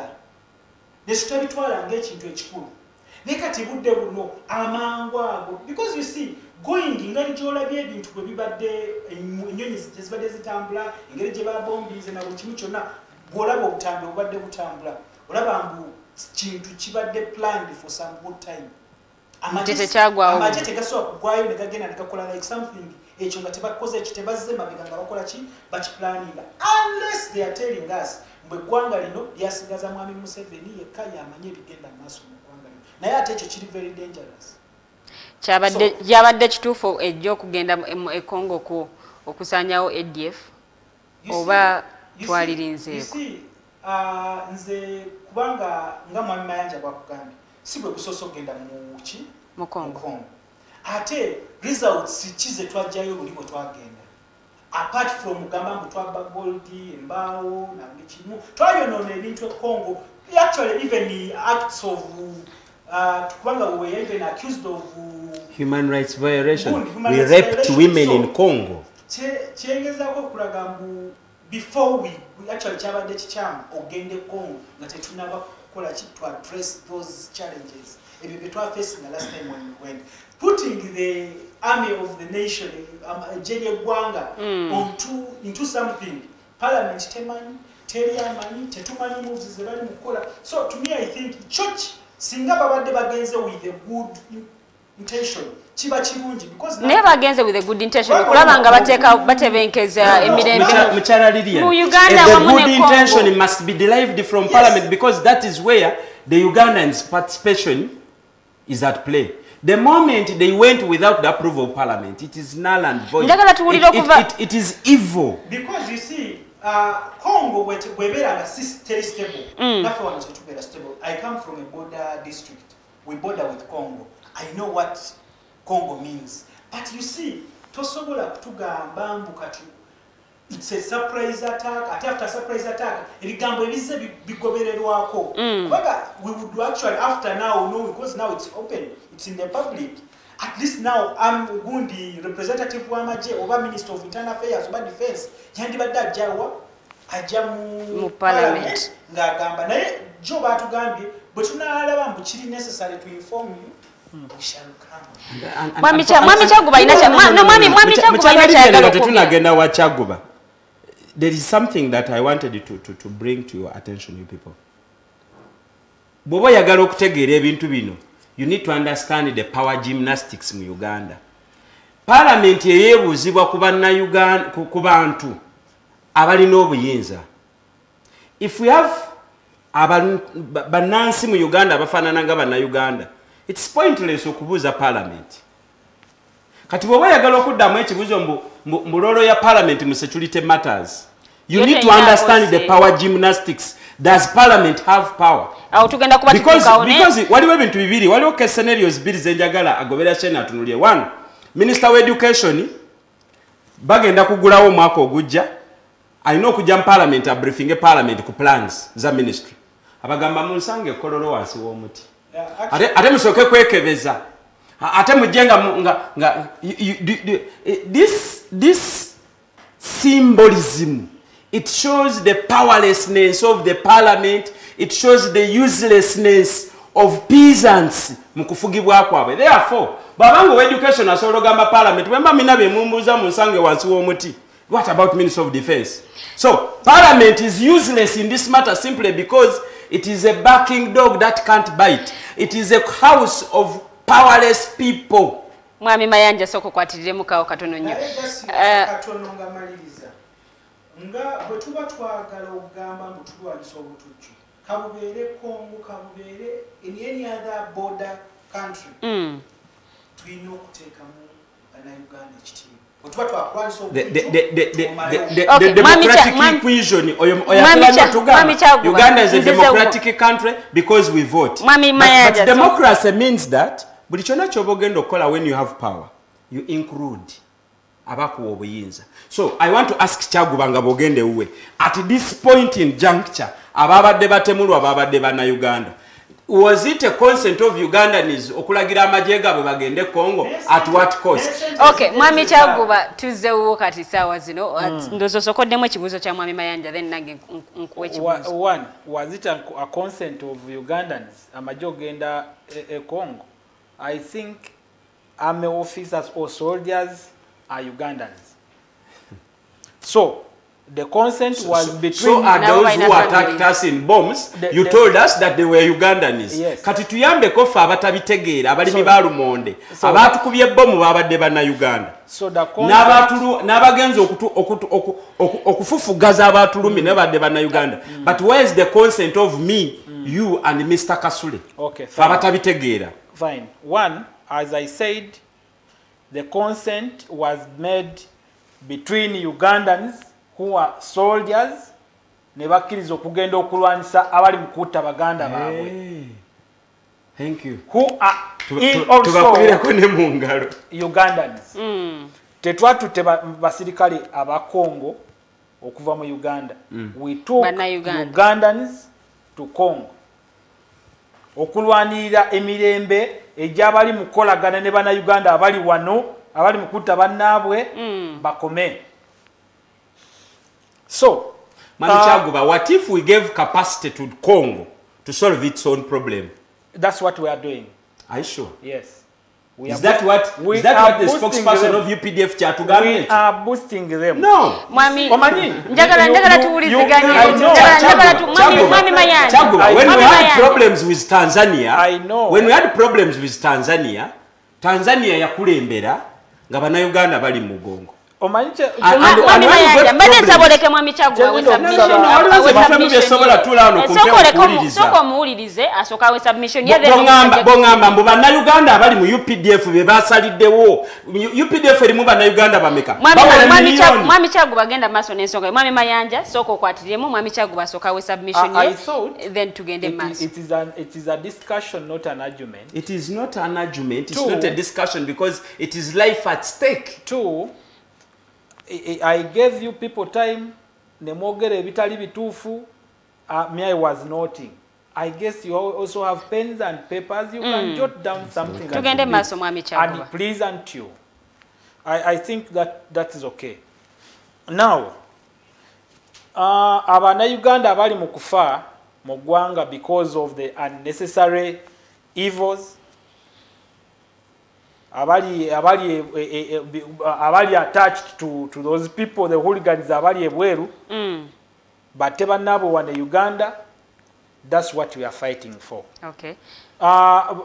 ne tutabitwala ng'ekintu ekikulu ne kati budde buno amangu ago because you see going ngeri gyolabye ebintu bwe bibadde ennyonyi zibadde zitambula engeri gye babombize na buli kimu kyonna bw'olaba obutambi obubadde butambula olaba mbu kintu kibadde planned for some good time amagye tegasobola kugwayo ne gagenda ne gakola like something ekyo nga tebakoze ekyo tebazze mabega nga bakola ki bakiplaninga unless they are telling us mbu eggwanga lino lyasigaza mwami Museveni yekka yamanye ebigenda mu maaso mu ggwanga lino naye ate ekyo kiri very dangerous. Kyabadde kituufu ejja okugenda e Congo ko okusanyawo ADF oba twalirinzeeko nze kubanga nga mwami Mayanja bwakugambye si bwe busoose okugenda mu Congo ate results kize twajjayo buli bwe twagenda apart from gamba mbu twaba gold embaawo na buli kimu twayonoona ebintu e Congo actually even acts of kubanga we were even accused of human rights violation. We raped women in Congo. Kyengezako okulaga mbu before we actually kyabadde kikyamu ogende Congo nga tetunaba kukola ki to address those challenges ebyo bye twafacing the last time when we went putting the army of the nation ejje ly'eggwanga into something parliament temanyi teri amanyi tetumanyi moves ze bali mukola. So to me I think church singa babadde bagenze with a good intention kiba kirungi because never against with a good intention kulaba nga batebenkeza emirembe Muchala Lilian, mu Uganda the wamu good ne intention Congo. must be derived from parliament because that is where the Ugandans' participation is at play. The moment they went without the approval of parliament, it is null and void. It is evil. Because you see, Congo webera stable. Stable. I come from a border district. We border with Congo. I know what Congo means. But you see, tosobola kutugamba mbukati. It's a surprise attack. After surprise attack, ebigambo ebize bigobererwako. But we would actually after now know because now it's open. It's in the public. At least now I'm Gundi representative wamaje over Minister of Internal Affairs over Defense. Yandi badda jawa ajamu parliament ngagamba naye jo batugambye but tunalaba mbukiri necessary to inform you. Mwami Kyaguba inacha mwami Kyaguba inacha tunagenda wa Kyaguba. There is something that I wanted to bring to your attention, you people. Bobo yagala okutegeera ebintu bino. You need to understand the power gymnastics mu Uganda. Parliament yeyebuuzibwa ku bantu abalina obuyinza. If we have bannansi mu Uganda abafaanana nga bannayuganda, it's pointless okubuuza parliament. Kati bwe yagala okuddamu ekibuuzo mu rolo ya parliament mu security matters, you need to understand the power gymnastics. Does parliament have power? Because waliwo ebintu bibiri, waliwo ke scenarios bibiri zenjagala agobera Shena atunulye. One, Minister of Education bagenda kugulawo omwaka ogujja alina okujja mu parliament a briefing e parliament ku plans za ministry. Abagamba munsange kololo wansi w'omuti. Ate musooke kwekebeza. Ate mujenga this symbolism, it shows the powerlessness of the parliament. It shows the uselessness of peasants mukufugibwa kwabwe. Therefore, babango education asobola gamba parliament wemba minabe mumbuza munsange wansi w'omuti. What about Minister of Defense? So, parliament is useless in this matter simply because it is a barking dog that can't bite. It is a house of powerless people. Mwami Mayanja soko kwatirire mukawo katono nnyo. Katono ngamaliriza. Nga bwe tuba twagala okugamba mbu tulwanyisa obutujju. Kabubere Congo, kabubere in any other border country. Tulina okuteekamu bannayuganda ekitiibwa. The democratic equation Uganda is a democratic country because we vote. But democracy means that buli kyonna ky'obogenda okukola when you have power, you include abakuwa obuyinza. So I want to ask Kyaguba nga bogende uwe. At this point in juncture, ababadde batemulwa ababadde bannayuganda, was it a consent of Ugandans okulagira amagye gaabwe bagende Congo at what cost? Okay, Mwami Kyaguba tuzzewo kati saawa zino ndozo sokoddemu ekibuuzo kya Mwami Mayanja then nange nkuwe ekibuuzo. One, was it a consent of Ugandans amagye ogenda Congo? I think army officers or soldiers are Ugandans. So the consent was between. So are those who attacked us in bombs? You told us that they were Ugandans. Yes. Kati tuyambe kofa abatabitegeera abalimi balumonde abatukubye bombu babadde banna Uganda. So the consent n'abagenza okufufugaza abatulumi n'abadde banna Uganda. But where is the consent of me, you and Mr. Kasule? Okay. Abatabitegeera. Fine. One, as I said, the consent was made between Ugandans who are soldiers ne bakkiriza okugenda okulwanyisa abali mu kutta baganda baabwe. Thank you. Who are also ne mu ngalo. Ugandans. Tetwatutte basirikale aba Congo okuva mu Uganda. We took Ugandans to Congo okulwanirira emirembe ejabali mu kolagana ne bana Uganda abali wano abali mu kutta bannaabwe bakome. So, Kyaguba, what if we gave capacity to Congo to solve its own problem? That's what we are doing. Are you sure? Yes. Is that what the spokesperson of UPDF chatugambye? We are boosting them. No. Mwami, Omanyi? njagala tuwuliziganye. Mwami Mayanja. Chaguba, when we had problems with Tanzania, I know. When we had problems with Tanzania yakulembera nga bannayuganda bali mu mugongo. Mwami Mayanja, mbadde saboleke mwami Chaguba we submission. Soko muwulirize asooka we submission. Bongamba mbu bannayuganda abali mu UPDF be basaliddewo. UPDF erimu bannayuganda bameka. Mwami Chaguba agenda maaso n'ensonga. Mwami Mayanja soko okwatiremu mwami Chaguba asooka we submission ye. Then tugende maaso. It is a discussion, not an argument. It is not an argument. It's not a discussion because it is life at stake. Two, I gave you people time. Nemogere bitali bitufu. Me I was noting. I guess you also have pens and papers. You can jot down something. Tugende maaso mwami Chaguba. And it pleasant you. I think that is okay. Now, Abannayuganda abali mu kufa mu ggwanga because of the unnecessary evils. Abali attached to those people, the hooligans abali ebweru. But tebannabo wane Uganda, that's what we are fighting for. Okay.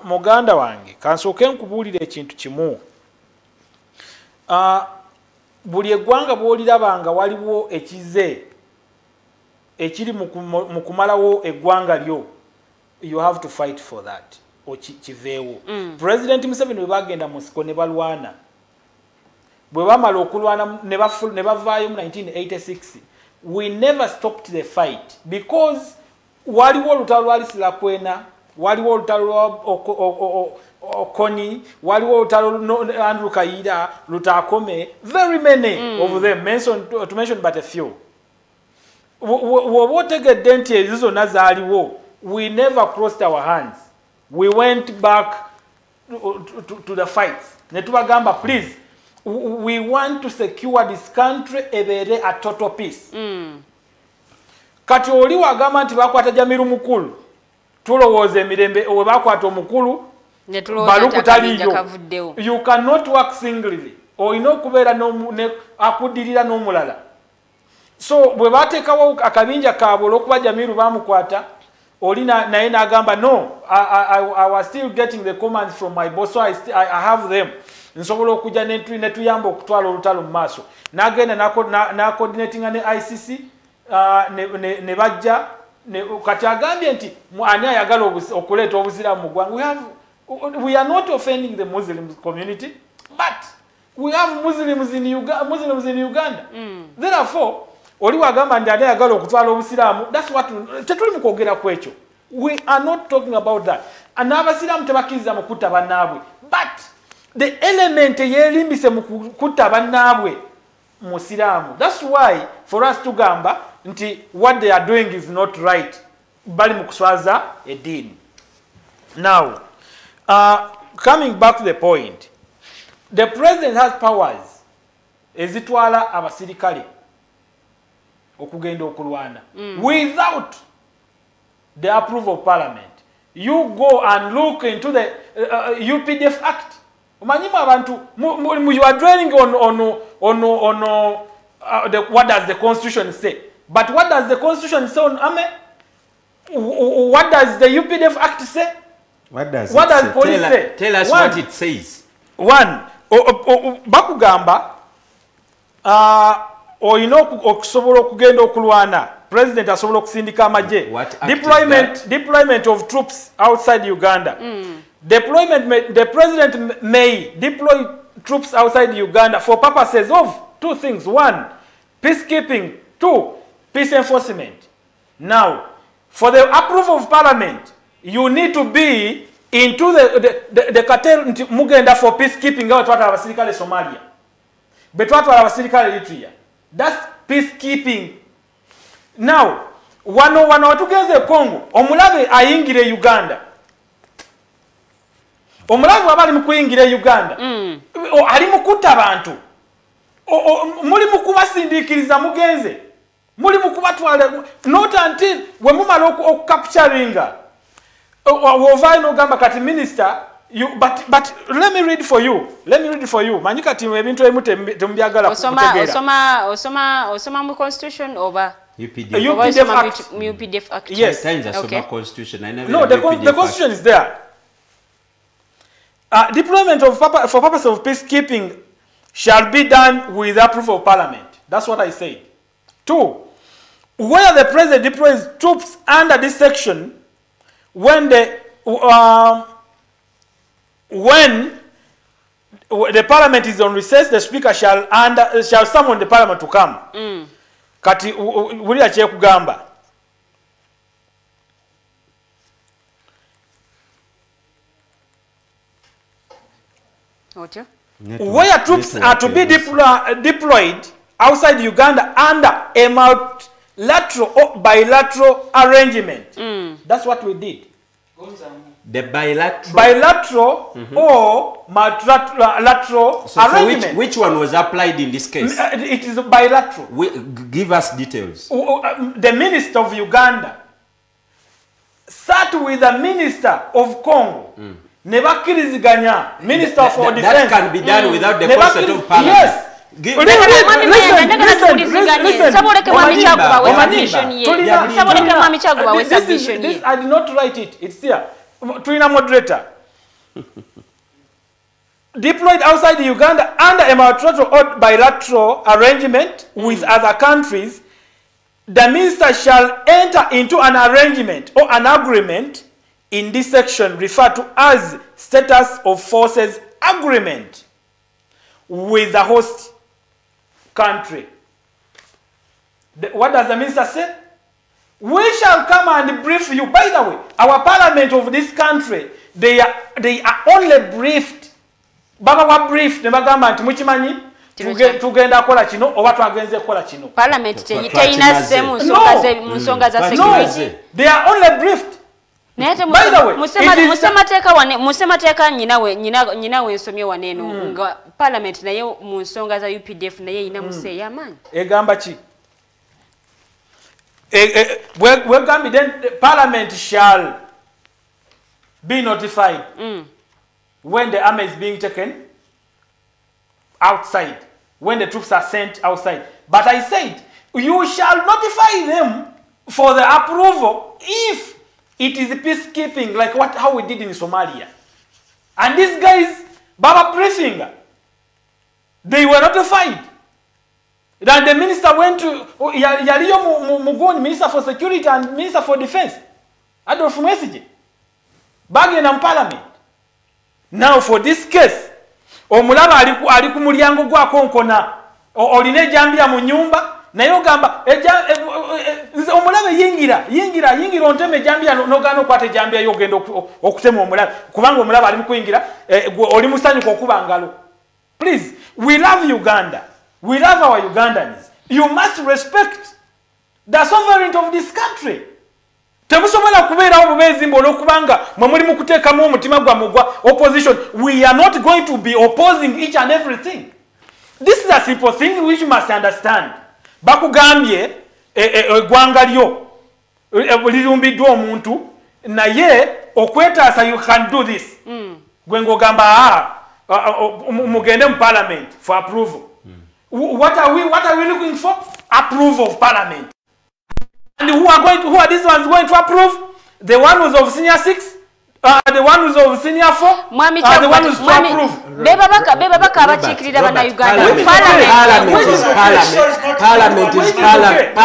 Muganda wange, kansooke nkubuulire ekintu kimu. Buli eggwanga bw'olirabanga waliwo ekize ekiri mu kumalawo eggwanga lyo, you have to fight for that. Kiveewo. President Museveni bwe bagenda mu nsiko ne balwana, bwe bamala okulwana ne bavaayo mu 1986, we never stopped the fight because waliwo olutalo lwa Lisilakwena, waliwo olutalo lwa Okoni, waliwo olutalo Andrew Kayira, Lutakome, very many of them, to mention but a few. Woba otegedde nti ezo zonna zaaliwo, we never crossed our hands. We went back to the fights. Netubagamba, please, we want to secure this country ebere a total peace. Kati oli wagamba nti bakwata Jamiru Mukulu, tulowooza emirembe we bakwata omukulu baluku taliyo. You cannot work singly. Olina okubeera akuddirira n'omulala. So bwe bateekawo akabinja kaabwe olw'okuba Jamiru bamukwata, Olina naye n'agamba no, I was still getting the commands from my boss, so I have them. Nsobola okujja netuyamba okutwala olutalo mu maaso. N'agenda n'acoordinatinga ne ICC ne bajja kati agambye nti ani ayagala okuleeta obusiraamu mu ggwanga. We are not offending the Muslim community, but we have Muslims in Uganda. Therefore, oli wagamba ndi ayagala okutwala obusiraamu, that's what tetuli mu kwogera ku ekyo. We are not talking about that. N'abasiraamu tebakkiriza mu kutta bannaabwe, but the element eyelimbise mu kutta bannaabwe musiraamu. That's why for us tugamba nti what they are doing is not right. Bali mu kuswaza eddiini. Now, coming back to the point, the president has powers ezitwala abasirikale okugenda okulwana without the approval of parliament. You go and look into the UPDF Act. Omanyimu abantu you are dwelling on what does the constitution say? But what does the constitution say on army? What does the UPDF Act say? What does police say? Tell us what it says. One, bakugamba olina okusobola okugenda okulwana. President asobola okusindika amagye. Deployment of troops outside Uganda. The president may deploy troops outside Uganda for purposes of two things. One, peacekeeping. Two, peace enforcement. Now, for the approval of parliament, you need to be into the cartel mugenda for peacekeeping nga twatwala abasirikale Somalia. Betwatwala abasirikale Eritrea. That's peacekeeping. Now, wano watugenze Congo, omulabe ayingire Uganda. Omulabe abali mu kuyingira Uganda. Ali mu kutta abantu. Muli mu kubasindikiriza mugenze. Muli mu kubatwala not until we mumala okukapturinga. Wovai no gamba kati minister but let me read for you. Manyika timu ebintu ebimu tembyagala kutegeera. Osoma mu constitution over UPDF Act. Yes. Okay. Constitution. No, the constitution is there. Deployment for purpose of peacekeeping shall be done with approval of Parliament. That's what I said. 2, where the president deploys troops under this section, when the Parliament is on recess, the Speaker shall summon the Parliament to come. Kati wuli ache kugamba. Where troops are to be deployed outside Uganda under a multilateral or bilateral arrangement. That's what we did. The bilateral or multilateral arrangement. Which one was applied in this case? It is bilateral. Give us details. The minister of Uganda sat with the minister of Congo. Nebakiriziganya, Minister for Defense. That can be done without the consent of Parliament. Yes. Listen. I did not write it. It's here. Twina moderator. Deployed outside Uganda under a multilateral or bilateral arrangement with other countries, the minister shall enter into an arrangement or an agreement in this section referred to as status of forces agreement with the host country. What does the minister say? We shall come and brief you. By the way, our parliament of this country, they are only briefed. Baba wa briefed ne bagamba nti mukimanyi tugenda kola kino oba twagenze kola kino. Parliament teyina semu nsonga za security. No, they are only briefed. By the way, musemateeka nyinawe ensomye waneno nga Parliament naye mu nsonga za UPDF naye ina museya amanyi. Egamba ki? Then the Parliament shall be notified when the army is being taken outside, when the troops are sent outside. But I said, you shall notify them for the approval if it is peacekeeping, like how we did in Somalia. And these guys, Baba briefing, they were notified. Then the minister went to Yaliyo Mugoni, Minister for Security and Minister for Defense. Adolf Message. Bargain and Parliament. Now for this case, omulaba ali ku mulyango gwa konkona oline jambia mu nyumba nayo gamba omulaba yingira onteme jambia nogano kwate jambia yogenda okutema omulaba kubanga omulaba ali mu kuyingira oli musanyu kokubangalo. Please, we love Uganda. We love our Ugandans. You must respect the sovereignty of this country. Temusobola kubeera obubezi mbolo kubanga mwemuli mukuteekamu omutima gwa mugwa opposition. We are not going to be opposing each and everything. This is a simple thing which you must understand. Bakugambye eggwanga lyo lirumbiddwa omuntu naye okwetaasa you can do this. Gwe ng'ogamba mugende mu Parliament for approval. What are we looking for? Approval of Parliament. And who are these ones going to approve? The one who's of senior 6, the one who's of senior 4, the one who's to approve. Beba baka abachikirira bana Uganda. Parliament is Parliament.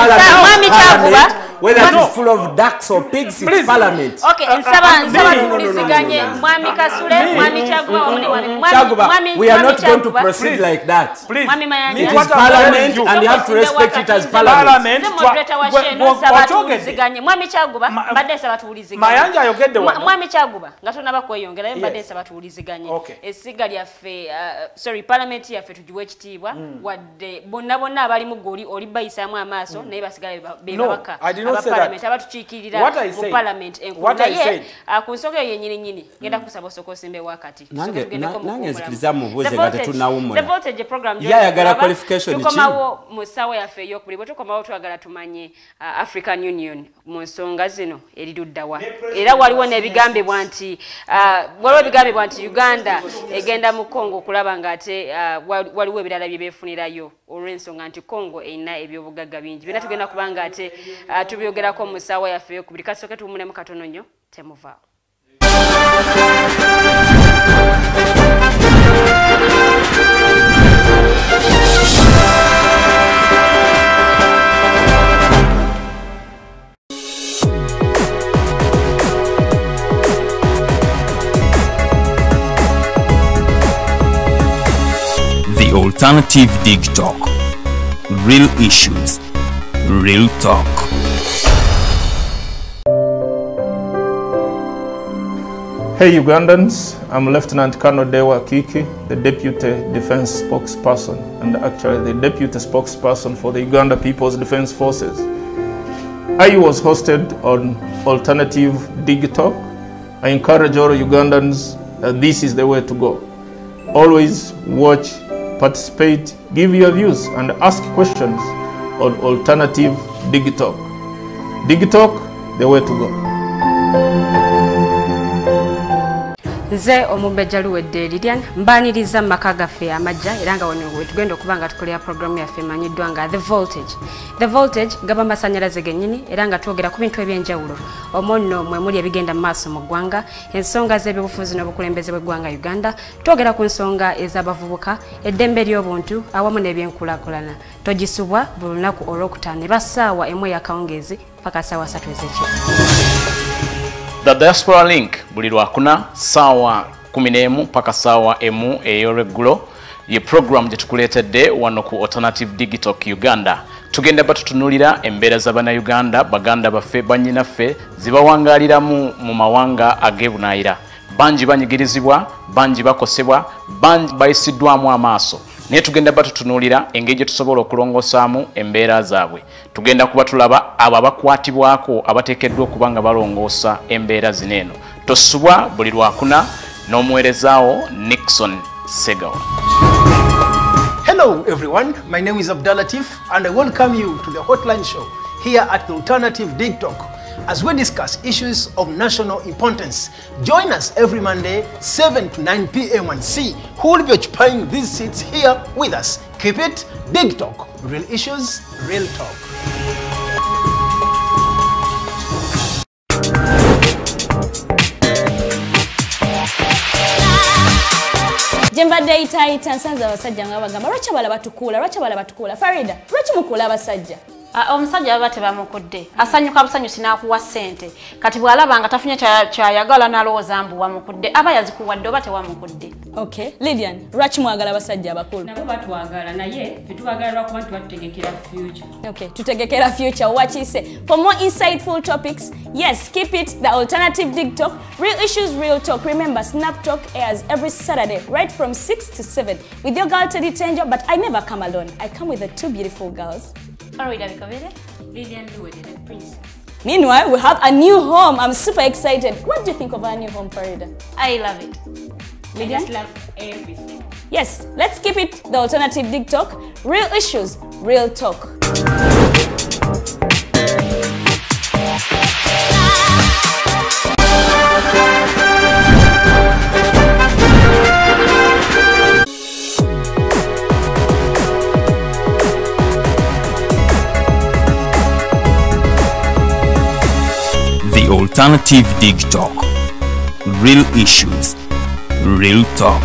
Whether it is full of ducks or pigs, it's Parliament. Okay, nsaba tuliziganye Mwami Kasule, Mwami Chagwa, we are not going to proceed like that. Please. It is Parliament and you have to respect it as Parliament. Mwami Chagwa, badde nsaba tuliziganye. Mayanja ayogedde wano. Mwami Chagwa, nga tonaba kweyongera badde nsaba tuliziganye. Esiga lyaffe, sorry, Parliament yaffe tugiwe ekitiibwa wadde bonna abali mu goli oli bayisaamu amaaso naye basigale bebabaka. not say that. Parliament abatukiikirira mu Parliament enkulu naye ku nsonga eyo yennyini ngenda kusaba osooka osimbe wakati nange nzikiriza mubuuze nga tetunnawummula the voltage program yayagala qualification tukomawo mu ssaawa yaffe ey'okubiri bwe tukomawo twagala tumanye African Union mu nsonga zino eriruddawa era waliwo n'ebigambibwa nti Uganda egenda mu Congo okulaba ng'ate waliwo ebirala bye beefunirayo olw'ensonga nti Congo erina ebyobugagga bingi byonna tugenda kubanga ate tubyogerako mu ssaawa yaffe ey'okubiri kasooke tuwummulemu katono nnyo temuvaawo. The Alternative Dig Talk. Real issues, real talk. Hey Ugandans, I'm Lieutenant Colonel Dewa Kiki, the Deputy Defense Spokesperson and actually the Deputy Spokesperson for the Uganda People's Defense Forces. I was hosted on Alternative Dig Talk. I encourage all Ugandans that this is the way to go. Always watch, participate, give your views and ask questions on Alternative Dig Talk. Dig Talk, the way to go. Nze omubejjaluwedde Lilian mbaniriza maka gaffe amajja era nga wano tugenda okuba nga tukolera programu yaffe emanyiddwa nga The Voltage gaba amasannyalaze gennyini era nga twogera ku bintu ebyenjawulo omwo nno mwe muli ebigenda mu maaso mu ggwanga ensonga z'ebyobufuzi n'obukulembeze bw'eggwanga Uganda twogera ku nsonga ez'abavubuka eddembe ly'obuntu awamu n'ebyenkulaakulana togisubwa buli lunaku olwokutaano eba ssaawa emu ey'akawungeezi paka ssaawa 3 ez'ekiro. The Diaspora Link buli lwakuna ssaawa 11 paka ssaawa emu ey'olweggulo ye program gye tukuleetedde wano ku Alternative Digital Uganda. Tugenda batutunulira embeera z'Abannayuganda baganda baffe bannyinaffe zibawangaaliramu mu mawanga ag'ebunaayira. Bangi banyigirizibwa, bangi bakosebwa, bangi bayisiddwamu amaaso. Naye tugenda batutunulira engeri gye tusobola okulongosaamu embeera zaabwe. Tugenda kuba tulaba abo abakwatibwako abateekeddwa okuba nga balongoosa embeera zino eno. Tosubwa buli lwakuna n'omuweerezaawo Nixon Segawa. Hello everyone, my name is Abdulatif and I welcome you to the Hotline Show here at the Alternative Dig Talk as we discuss issues of national importance. Join us every Monday 7 to 9 p.m. and see who will be occupying these seats here with us. Keep it Dig Talk, real issues, real talk. Jembadde itaita nsanza abasajja nga bagamba lwaki bala batukuula Farida lwaki mukuula abasajja omusajja baba tebamukudde asanyuka busanyu sinakuwa ssente kati bw'alaba nga tafunye kyayagala n'alowooza mbu wamukudde aba yazikuwadde oba tewamukudde. Okay, Lydian, lwaki mwagala abasajja abakulu? Nabo batwagala naye fetwagala lwakuba nti batutegekera future. Okay, tutegekera future wakise. For more insightful topics, yes, keep it the Alternative Dig Talk, real issues, real talk. Remember, Snap Talk airs every Saturday right from 6 to 7 with your girl Teddy Tenjo, but I never come alone. I come with the two beautiful girls. Meanwhile, we have a new home. I'm super excited. What do you think of our new home, Farida? I love it. I just love everything. Yes, let's keep it the Alternative Dig Talk. Real issues, real talk. The Alternative Dig Talk. Real issues, real talk.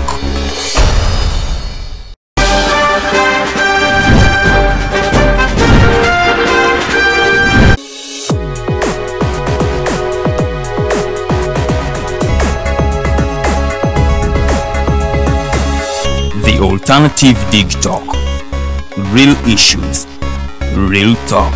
The Alternative Dig Talk. Real issues, real talk.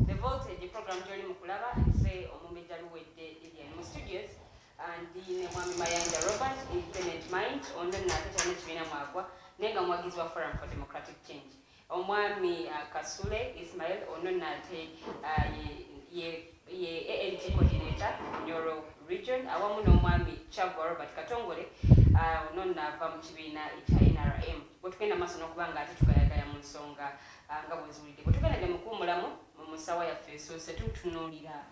The Voltage omuwagizi wa Forum for Democratic Change omwami Kasule Ismail ono nate ye ANC coordinator Nyoro region awamu n'omwami Chagwa Robert Katongole ono nava mu kibiina ekya NRM bwetugenda maaso n'okubanga ate tukayagaya mu nsonga nga bweziwulidde bwetugenda mukuumulamu mu musawa yaffe esoose tutunuulira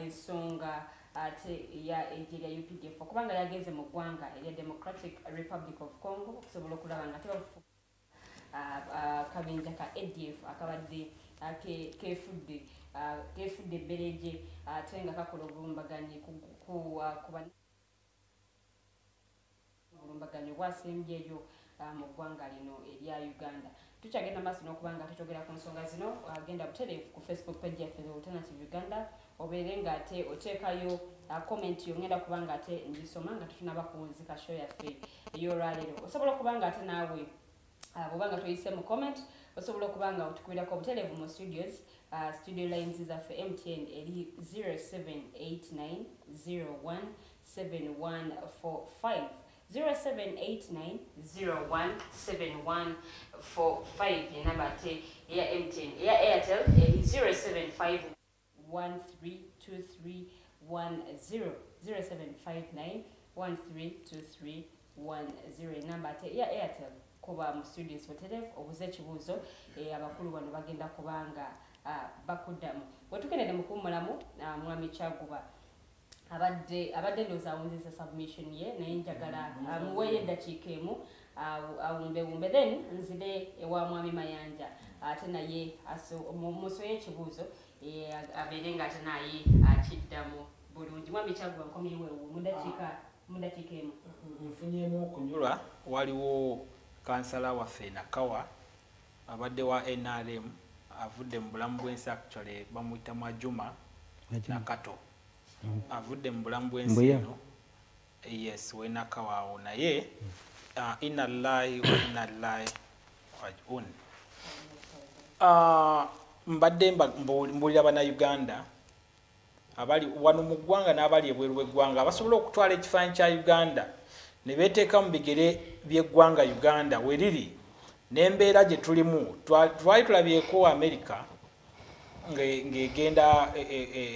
ensonga ate ya ejeria UPDF okubanga yagenze mu ggwanga erya Democratic Republic of Congo okusobola okulaba nga tebafu kabinja ka ADF akabadde kefudde ebbereje ate nga kakola obulumbaganyi obulumbaganyi bwasembyeyo mu ggwanga lino erya Uganda. Tukyagenda maaso n'okubanga tutogera ku nsonga zino agenda butereevu ku Facebook page yaffe The Alternative Uganda obeere nga ate oteekayo comment yongenda kubanga ate ngisoma nga tutunaba kunzika show yaffe ey'olwaleero osobola okubanga ate naawe bwobanga toyise mu comment osobola okubanga otukubirako obutereevu mu studios studio lines zaffe MTN eri 0789017145 0789017145 yenamba ate eya MTN eya Airtel eri 0751323110 0759132310 enamba ate eya Airtel kuba mu studios butereevu obuze ekibuuzo abakulu bano bagenda kubanga bakuddamu bwetugendedde mu kuwummulamu mwami Kyaguba abadde ndowooza awunzisa submission ye naye njagala muweeyo eddakiika emu awumbewumbe then nzire ewa mwami Mayanja ate naye musoye ekibuuzo abeere nga ate naye akiddamu bulungi. Mwami Kyaguba nkomyeweewo mudakiika emu. Nfunyemu okunyulwa waliwo kansala waffe Nakawa abadde wa NRM avudde mu bulamu bw'ensi actually bamuyita Mwajuma Nakato avudde mu bulamu bw'ensi eno yes we Nakawa awo naye inna lillahi wa inna ilaihi raji'un mbadde mbulira bannayuganda abali wano mu ggwanga n'abali ebweru w'eggwanga abasobola okutwala ekifaananyi kya Uganda ne beeteeka mu bigere by'eggwanga Uganda we riri n'embeera gye tulimu. Twali tulabyeko America ng'egenda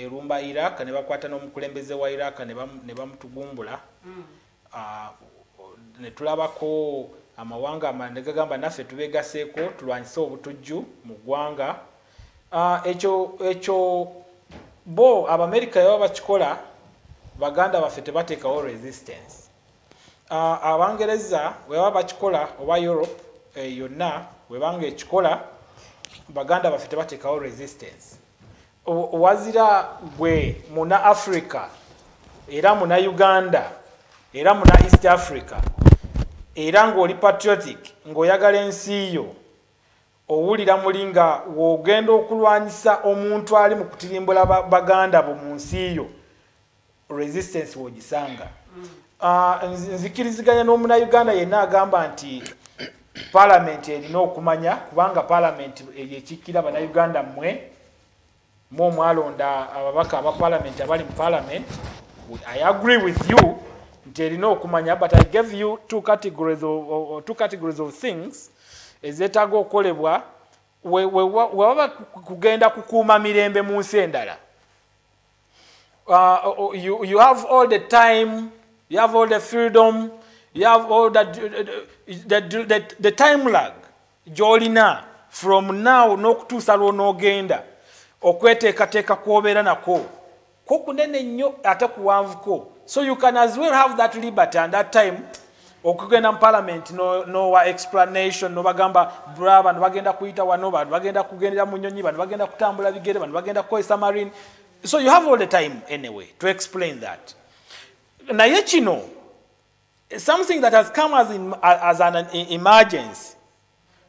erumba Iraq ne bakwata n'omukulembeze wa Iraq ne bamutugumbula ne tulabako amawanga amalala gagamba naffe tubeegaseeko tulwanyise obutujju mu ggwanga. Ekyo bo Abamerika baba bakikola Baganda baffe tebateekawo resistance. Abangereza we baba bakikola oba Europe yonna webanga ekikola Baganda baffe tebateekawo resistance. Wazira gwe muna Africa era muna Uganda era muna East Africa era ng'oli patriotic ng'oyagala ensi yo owulira mulinga w'ogenda okulwanyisa omuntu ali mu kutirimbula Baganda bo mu nsi yo resistance w'ogisanga. Nzikiriziganya n'omuna Uganda yenna agamba nti Parliament erina okumanya kubanga Parliament ekikkira bannayuganda mmwe mwalonda ababaka aba Parliament abali mu Parliament. I agree with you nti erina okumanya, but I gave you two categories of things ezeetaaga okukolebwa wewaba kugenda kukuuma mirembe mu nsi endala. You have all the time, you have all the freedom, you have all the time lag gy'olina from now n'okutuusa lw'onoogenda okweteekateeka kw'obeera nako ko kunene nnyo ate kuwanvuko. So you can as well have that liberty and that time okugenda mu Parliament nowa explanation nobagamba brava nobagenda kuyita wano bantu bagenda kugendera mu nnyonyi bantu bagenda kutambula bigere bantu bagenda kukozesa marine. So you have all the time anyway to explain that. Naye kino something that has come as an emergency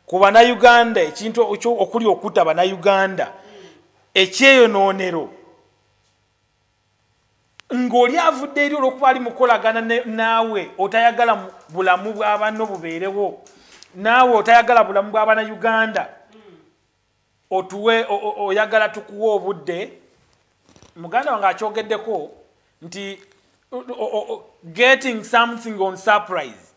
ku bannayuganda ekintu okuli okutta bannayuganda ekyeyonoonero ng'oli avudde eri olw'okuba ali mukolagana naawe otayagala bulamu bw'abanno bubeerewo naawe otayagala bulamu bw'abannayuganda otuwe oyagala tukuwe obudde. Muganda wange akyogeddeko nti getting something on surprise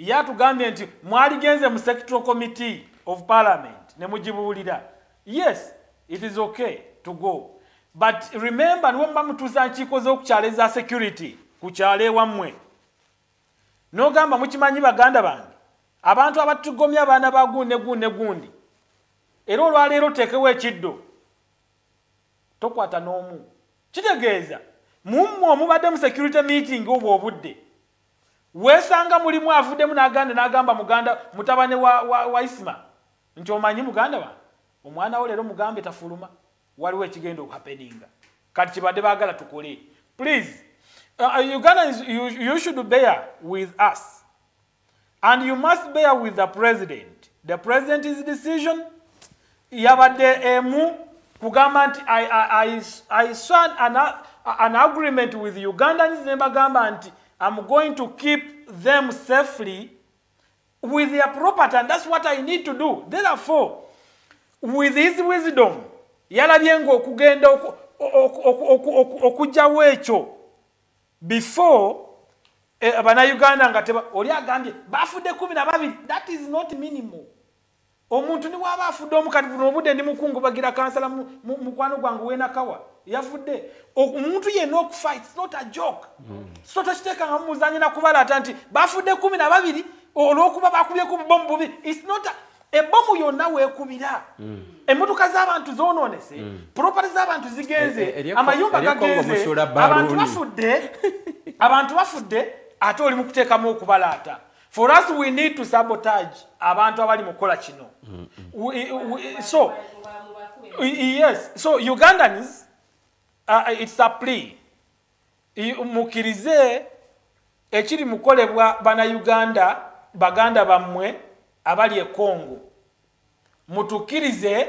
yatugambye nti mwaligenze mu sectoral committee of parliament ne mugibuulira. Yes, it is okay to go, but remember niwo muba mutuusa nkiiko z'okukyala eza security ku kyalo ewammwe n'ogamba mukimanyi baganda bange abantu abatugomya abaana ba gundi era olwaleero oteekewo ekiddo tokwata n'omu. Kitegeeza mummwe omubadde mu security meeting obwo obudde weesanga mulimu avuddemu n'agamba muganda mutabane wa Isma nti omanyi muganda wa omwana wo leero mugambe tafuluma waliwo ekigenda okuhapeninga kati kibadde baagala tukole. Please, Ugandans, you should bear with us and you must bear with the president. The president's decision yabadde emu kugamba nti I signed an agreement with Ugandans ne bagamba nti I'm going to keep them safely with their property, and that's what I need to do. Therefore, with his wisdom, yalabye ng'okugenda okujjawo ekyo before Uganda nga oli agambye bafudde 12. That is not minimal. Omuntu ni waba afudde omukati buno obudde ndi mukungu bagira kansala mukwano gwange w'enakawa yafudde. Omuntu yenna okufa, it's not a joke. So tokiteeka nga mumuzanyi nakubalaata nti bafudde 12 olw'okuba bakubyeko bubomu bubi. It's not ebbomu yonna weekubira. Emmotoka z'abantu zoonoonese, property z'abantu zigenze, amayumba gagenze, abantu bafudde ate oli mu kuteekamu okubalaata. For us, we need to sabotage abantu abali mukola kino. So, yes, so Ugandans, it's a plea. Mukirize ekiri mukolebwa bana Uganda, baganda bamwe abali e Congo. Mutukirize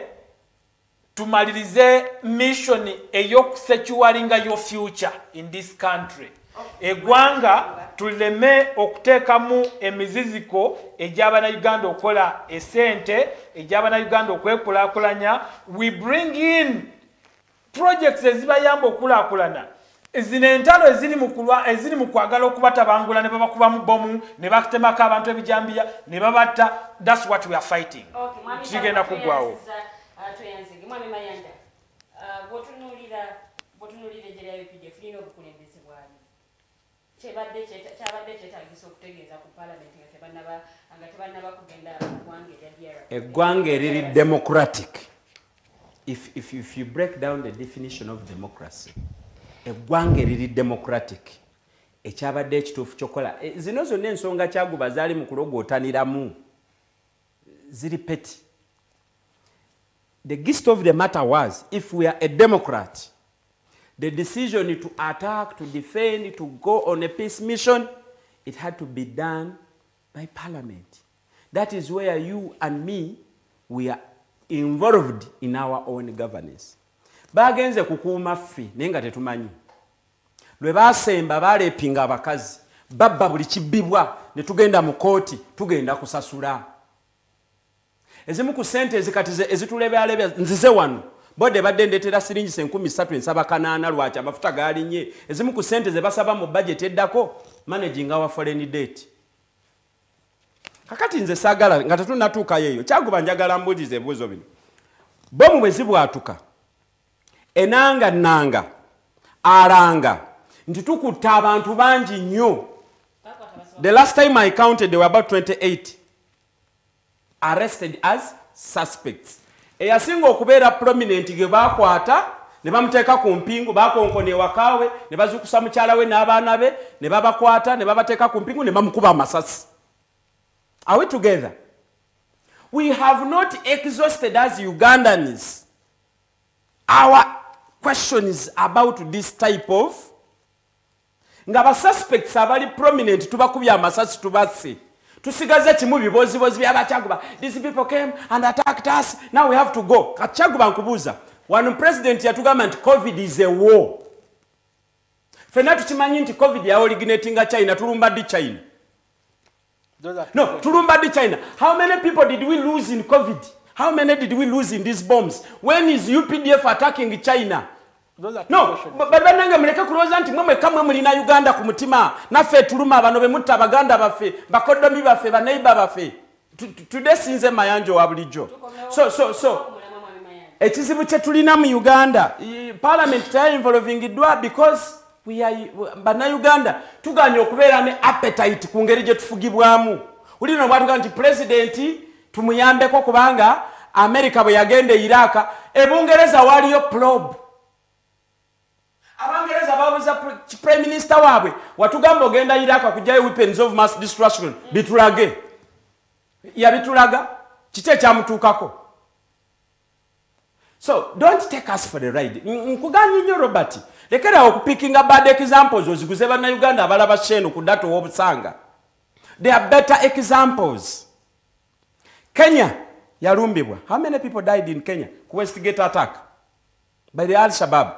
tumalirize mission eyokusecuringa your future in this country. Egwanga tuleme okuteekamu emiziziko ejabana Uganda okola esente ejabana Uganda okwekulaakulanya. We bring in projects ezibayamba okulaakulana. Zino entalo eziri mu kwagala okubatabangula ne babakubamu bomu ne bakutemako abantu ebijambiya ne babatta. That's what we are fighting. Kigenda kuggwawo. Mwami Mayanja, bw'otunuulira ejjera UPDF lina obukulembeze bwali. Kyabadde kyetaagisa okutegeeza ku parliament nga tebannaba kugenda eggwanga erya DRC. Eggwanga eriri democratic. If you break down the definition of democracy, eggwanga eriri democratic ekyabadde ekituufu kyokola zino zonna ensonga kyaguba zaali mu kulogootaniramu ziri peti. The gist of the matter was, if we are a democrat, the decision to attack, to defend, to go on a peace mission, it had to be done by parliament. That is where you and me, we are involved in our own governance. Bagenze kukuuma ffe naye nga tetumanyi. Lwe baasemba baaleepinga abakazi, babba buli kibbibwa ne tugenda mu kooti, tugenda kusasula. Ezimu ku sente ezikati ezitulebyalebya nzize wano bode badde ndeetera siringi 13 ensaba kanaana lwaki amafuta gaalinye. Ezimu ku sente ze basaba mu budget eddako managing our foreign debt. Kakati nze saagala nga tetunnatuukayo eyo kyaguba njagala mbuulize ebibuuzo bino. Bomu bwe zibwatuka enanga alanga nti tukutta abantu bangi nnyo. The last time I counted there were about 28 arrested as suspects. Eyasinga okubeera prominent ge baakwata ne bamuteeka ku mpingu baakonkona ewakaawe ne bazukusa mukyala we n'abaana be ne babakwata ne babateeka ku mpingu ne bamukuba amasasi. Are we together? We have not exhausted as Ugandans our questions about this type of nga ba suspects abali prominent tubakubya amasasi tubasse. Tusigaze kimu bibozibozi by'abakyaguba. These people came and attacked us. Now we have to go. Kacyaguba nkubuuza. One president yatugamba nti COVID is a war. Fena tukimanyi nti COVID ya originatinga China. Tulumba di China. No, tulumba di China. How many people did we lose in COVID? How many did we lose in these bombs? When is UPDF attacking China? No, bananga muleke kulowooza nti mwe kamwe mulina Uganda ku mutima naffe tuluma bano be mutta abaganda baffe bakoddomi baffe baneiba baffe tudesinze mayanja wa bulijjo so ekizibu kye tulina mu Uganda parliament tayali involvingidwa because we are bannayuganda tuganye okubeera ne appetite ku ngeri gye tufugibwamu ulino bwatuga nti president tumuyambeko kubanga America bwe yagenda Iraq ebungereza waliyo probe abangereza babuza prime minister waabwe watugamba ogenda Iraq kujayo weapons of mass destruction bitulage yabitulaga kite kyamutuukako. So don't take us for the ride. Nkuganyi nyo Robert lekera okupickinga bad examples oziguze bana Uganda abalaba shenu kudato wobusanga. There are better examples. Kenya yalumbibwa. How many people died in Kenya ku Westgate attack by the Al-Shabaab?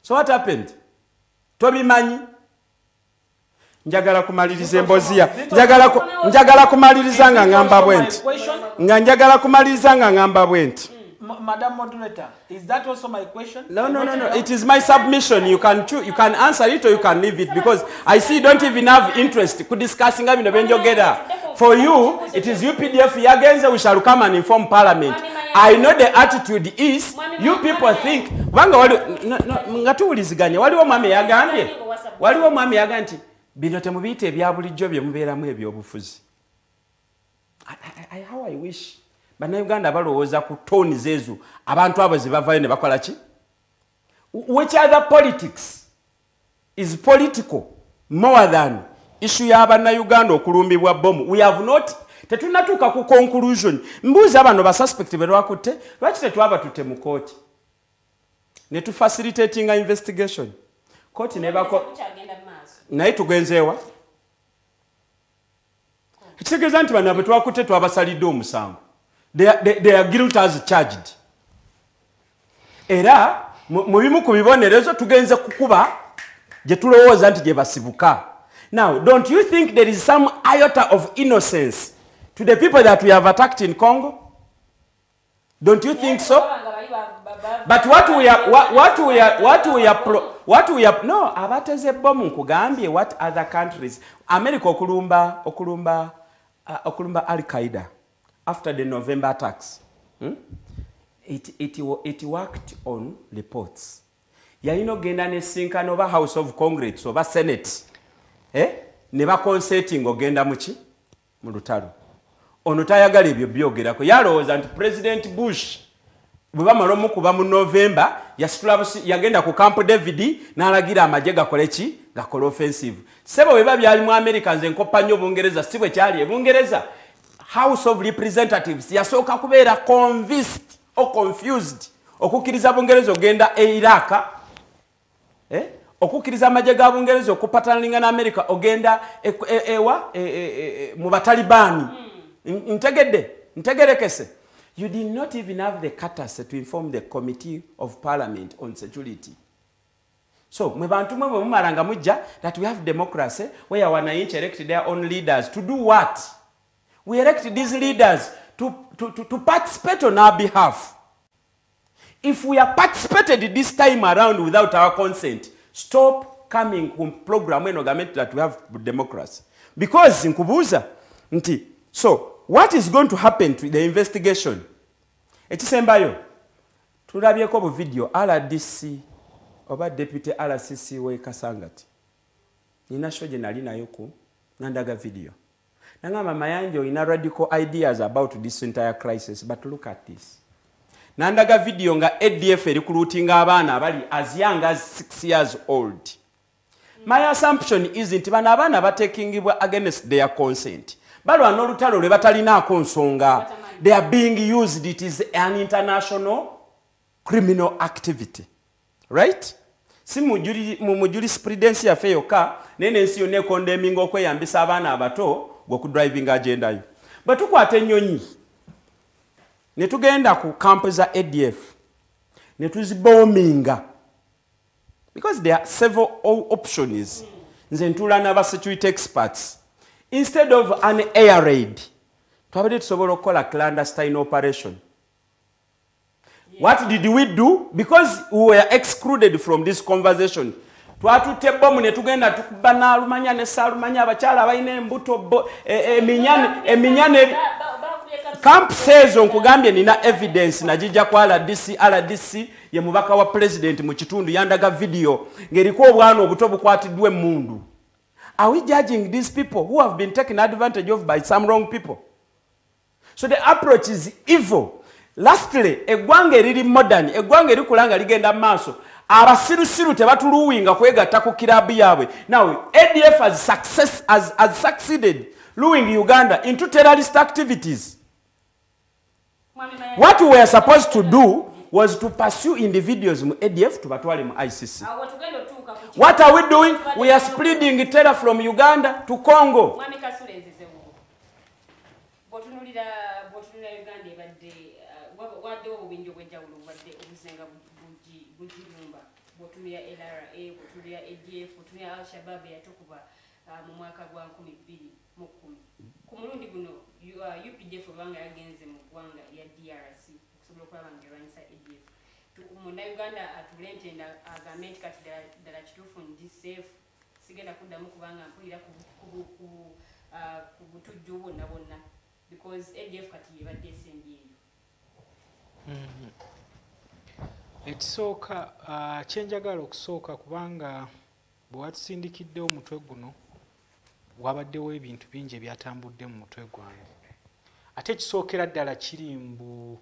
So what happened? Tobi manyi njagala kumaliriza embozia njagala kumaliriza nga ngamba bwenti njagala kumaliriza nga ngamba bwenti. Madam Moderator, is that also my question? No. It is my submission. You can choose, you can answer it or you can leave it because I see you don't even have interest in discussing it together. For you, it is UPDF Yagenze we shall come and inform Parliament. I know the attitude is you people think wanga ngatuuliziganya waliwo mwami yagambye waliwo mwami yagambye bino temubiyite ebyabulijjo bye mubeeramu ebyobufuzi. How I wish Bannayuganda balowooza ku toni zeezo abantu abo ze bavayo ne bakola ki? Which other politics is political more than issue ya Bannayuganda okulumbibwa bomu? We have not tetunatuuka ku conclusion. Mbuuza abano ba suspect be lwakutte lwaki tetwaba tutte mu kooti ne tu facilitating a investigation kooti ne bako naye tugenzeewa kitegeeza nti bano abo twakutte twabasalidde omusango. They are guilty as charged. Era mu bimu ku bibonerezo tugenze kukuba gye tulowooza nti gye basibuka. Now, don't you think there is some iota of innocence to the people that we have attacked in Congo? Don't you think so? But what we are no abateze bomu nkugambye what other countries America okulumba Al-Qaeda after the November attacks. It worked on reports. Yalino genda ne sinkana oba House of Congress oba Senate. Ne ba consulting ogenda muki mu lutalo. Ono tayagala ebyo byogerako. Yalowooza nti President Bush bwe bamala omukuba mu November yagenda ku Camp David n'alagira amagye gakole ki gakola offensive. Sebo bwe babyali mu America nze nkoppanyo Bungereza si bwe kyali e Bungereza. House of Representatives yasooka kubeera convinced or confused okukkiriza Bungereza ogenda e Iraq okukkiriza amagye ga Bungereza okupataninga na America ogenda mu Batalibani. Ntegerekese. You did not even have the courtesy to inform the Committee of Parliament on Security. So, mwe bantu mwe mumaranga mujja that we have democracy where wananchi elect their own leaders to do what? We elect these leaders to participate on our behalf. If we are participated this time around without our consent, stop coming with program when government that we have democracy. Because in Kubuza, so what is going to happen to the investigation? Ekisembayo tulabyeko bu video RDC oba deputy RCC we Kasangati. Nina shoje nali nayo ku nandaga video. Nangama Mayanjo ina radical ideas about this entire crisis, but look at this. Nandaga video nga ADF recruiting abana abali as young as 6 years old. My assumption is nti bana abana batekingibwa against their consent. Balo anolutalo lwe batalinako nsonga. They are being used. It is an international criminal activity. Right? Si mu jurisprudence ya feyoka nene nsi yone condemning okweyambisa abaana abato goku driving agenda yo. But tukwate ennyonyi ne tugenda ku camp za ADF ne tuzibombinga because there are several options. Nze ntula n'aba security experts. Instead of an air raid, twabadde tusobola okukola clandestine operation. What did we do? Because we were excluded from this conversation. Twatutte bomu ne tugenda tukuba n'alumanya ne saalumanya abakyala abalina embuto eminyane. Camp says nkugambye nina evidence najija kwa RDC ye mubaka wa president mu kitundu yandaga video ngeriko obwana obuto bukwatiddwe mundu. Are we judging these people who have been taken advantage of by some wrong people? So the approach is evil. Lastly, eggwanga eriri modern, eggwanga erikulanga ligenda maaso. Abasirusiru tebatuluwinga kwegatta ku kirabu yaabwe. Now, ADF has succeeded luwing Uganda into terrorist activities. What we were supposed to do was to pursue individuals mu ADF to batwale mu ICC. What are we doing? We are spreading terror from Uganda to Congo. UPDF banga yagenze mu gwanga ya DRC kusobola kwa banga ransa ADF munda Uganda atulentenda agament kati dala kitufu ndi safe sigenda kuddamu kubanga mpulira ku butujju bonna bonna because ADF kati yebadde SND ekisooka kyenjagala okusooka kubanga bwe watusindikiddewo omutwe guno wabaddewo ebintu bingi ebyatambudde mu mutwe gwange ate ekisookera ddala kiri mbu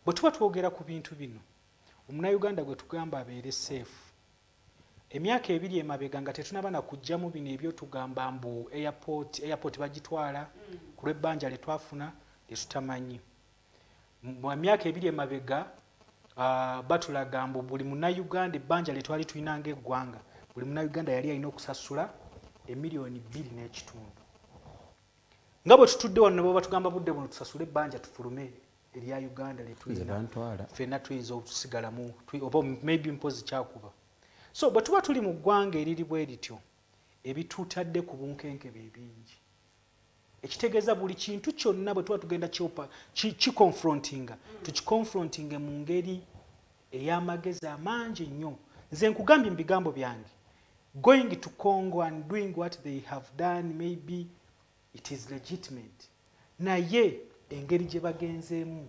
bwe tuba twogera ku bintu bino omunnayuganda gwe tugamba abeere safe emyaka ebiri emabega nga tetunaba na kujjamu bino ebyo tugamba mbu airport bagitwala ku lw'ebbanja lye twafuna lye tutamanyi mu myaka ebiri emabega batulaga mbu buli munnayuganda ebbanja lye twali tulina ng'eggwanga buli munnayuganda yali alina okusasula emiliyoni 2.5 nga bwe tutudde wano nabo batugamba budde buno tusasule ebbanja tufulume erya Uganda ffenna tuyinza okusigalamu oba maybe mpozi kyakuba so bwe tuba tuli mu ggwanga eriri bwe lityo ebituutadde ku bunkenke bye bingi ekitegeeza buli kintu kyonna bwe tuba tugenda kikonfrontinga tukikonfrontinge mu ngeri ey'amagezi amangi nnyo nze nkugambye mu bigambo byange going to Congo and doing what they have done, maybe it is legitimate. Naye engeri gye bagenzeemu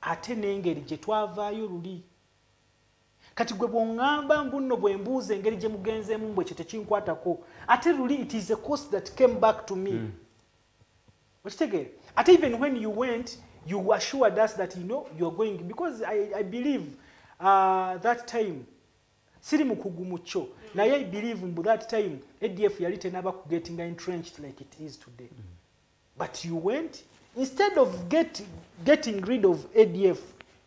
ate n'engeri gye twavaayo luli. Kati gwe bw'oŋŋamba mbuno bwe mbuuza engeri gye mugenzeemu bwe kye tekinkwatako ate luli it is a cost that came back to me. Okitegeera? Ate even when you went, you assured us that you know you are going because I believe that time siri mukugu mucho naye I believe mbu that time ADF yali tenaba getting entrenched like it is today. But you went instead of getting rid of ADF,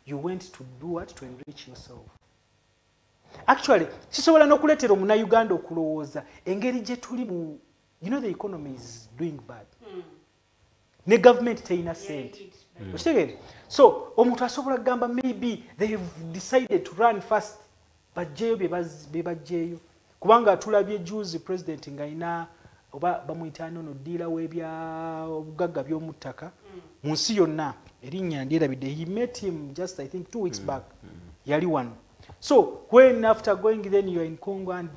you went to do what? To enrich yourself. Actually kisobola n'okuleetera omunnayuganda okulowooza engeri gye tuli mu you know the economy is doing bad. Ne government teyina sente. Okitegeera? So omuntu asobola kugamba maybe they have decided to run fast. Bajjeyo bebajjeyo kubanga tulabye juzi president ng'ayina oba bamuyitaano no ddiira w'ebya obugagga by'omuttaka mu nsi yonna erinnya ndyerabidde he met him just I think 2 weeks back yali wano. So when after going then you are in Congo and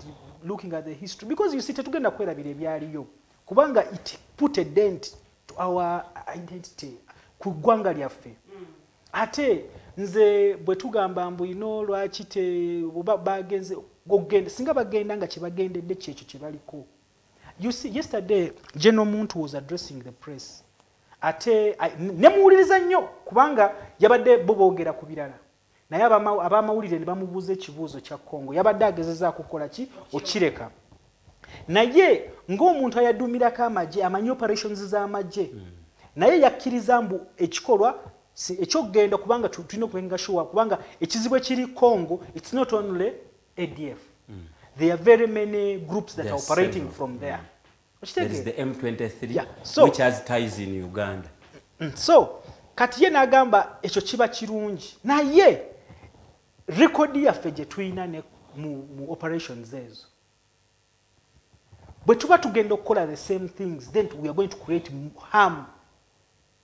looking at the history because you see tetugenda kwerabira ebyaliyo kubanga it put a dent to our identity ku ggwanga lyaffe. Ate nze bwe tugamba mbu ino lwaki te bagenze gogenda singa bagenda nga kye bagendedde kyekyo kye baliko. You see yesterday General Muntu was addressing the press. Ate nemuwuliriza nnyo kubanga yabadde bo boogera ku birala naye abamawulire ne bamubuuza ekibuuzo kya Congo yabadde agezezza kukola ki okireka naye ng'omuntu ayaduumirako amagye amanyi operations z'amagye naye yakkiriza mbu ekikolwa ekyogenda kubanga tulina okubenga sure kubanga ekizibu ekiri Congo it's not only ADF. There are very many groups that are operating from there. There is the M23 so, which has ties in Uganda. So kati ye n'agamba ekyo kiba kirungi naye rekodi yaffe gye tulina ne mu operations ezo bwe tuba tugenda okukola the same things then we are going to create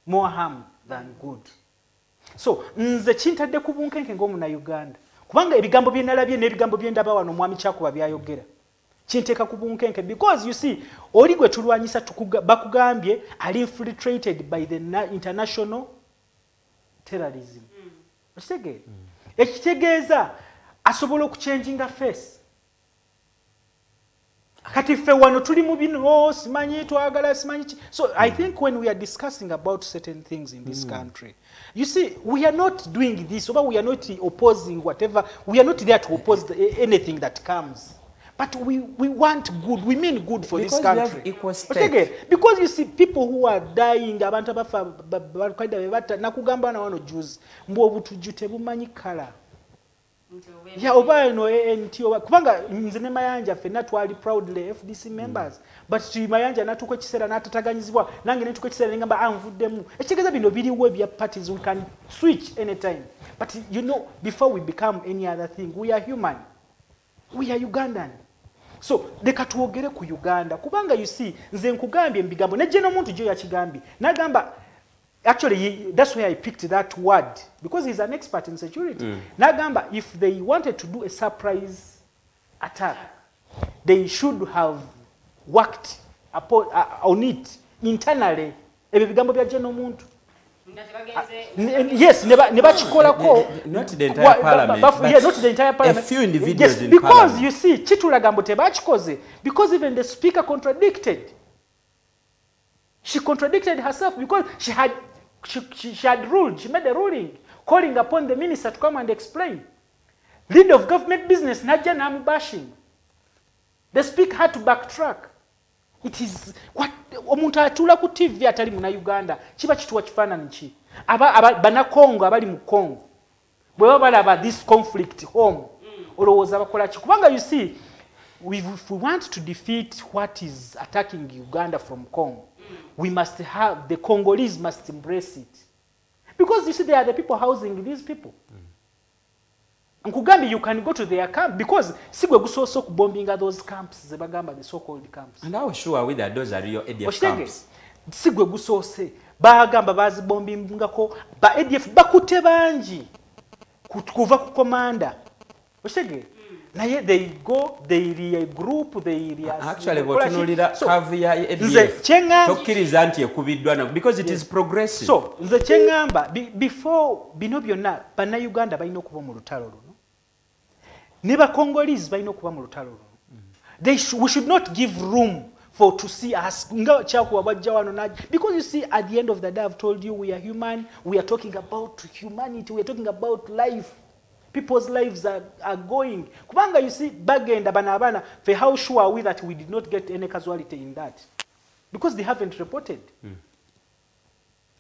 more harm than good. So nze kintadde ku bunkenke ng'omuna Uganda kubanga ebigambo bye nalabye n'ebigambo bye ndaba wano omwami Kyakuba byayogera kinteeka ku bunkenke because you see oli gwe tulwanyisa bakugambye ali infiltrated by the international terrorism. Okitegeera? Ekitegeeza asobola okuchanginga face. Kati ffe wano tuli mu bino simanyi twagala simanyi. So I think when we are discussing about certain things in this country, you see, we are not doing this, or we are not opposing whatever, we are not there to oppose anything that comes. But we want good, we mean good for because this country. We have equal stake. Because you see people who are dying, abantu abafa nakugamba na wano juice, mbu obutuju tebumanyi kala. Ya oba no ANT oba kubanga nze ne Mayanja ffe natwali proudly FDC members but tu Mayanja natuko kisera natataganyizibwa nange netuko kisera ngamba anvuddemu ekigeza bino biriwe bya parties we can switch anytime but you know before we become any other thing we are human, we are Ugandan. So leka tuogere ku Uganda kubanga you see nze nkugambye mbigambo ne jeno muntu jo yakigambye nagamba. Actually, that's why I picked that word, because he's an expert in security. Nagamba, if they wanted to do a surprise attack, they should have worked upon, on it internally. Yes, never chikolako. Not the entire parliament, yeah, not the entire parliament. A few individuals yes, in because parliament. you see, chitulagambo tebachikoze, because even the speaker contradicted. She contradicted herself because she had ruled, she made a ruling, calling upon the minister to come and explain. Leader of government business, Nadia Namu bashing. The speaker had to backtrack. It is what omuntu atula ku TV atali mu Uganda kiba kituwa kifaananyi ki bana Congo abali mu Congo bwe baba balaba this conflict home olowooza bakola ki kubanga you see if we want to defeat what is attacking Uganda from Congo, we must have, the Congolese must embrace it. Because you see, they are the people housing these people. Nkugambi, you can go to their camp because sigwe gusoso kubombing those camps, zebagamba, the so-called camps. And how sure are we that those are your ADF camps? Sigwe gusose, bagamba bazi bombingako, ba ADF bakute banji, kuva ku commander. Oshege? They go, they regroup, they actually botunulira kavya ADF tokkiriza nti ekubiddwa because it is progressive. So nze kyengamba before bino byonna bana Uganda balina okuba mu lutalo luno ne ba Congolese balina okuba mu lutalo luno. We should not give room for to see us nga Kyakuba bajja wano naji, because you see at the end of the day I've told you we are human, we are talking about humanity, we are talking about life. People's lives are going. Kubanga, you see, bagenda banabana, for how sure are we that we did not get any casualty in that? Because they haven't reported.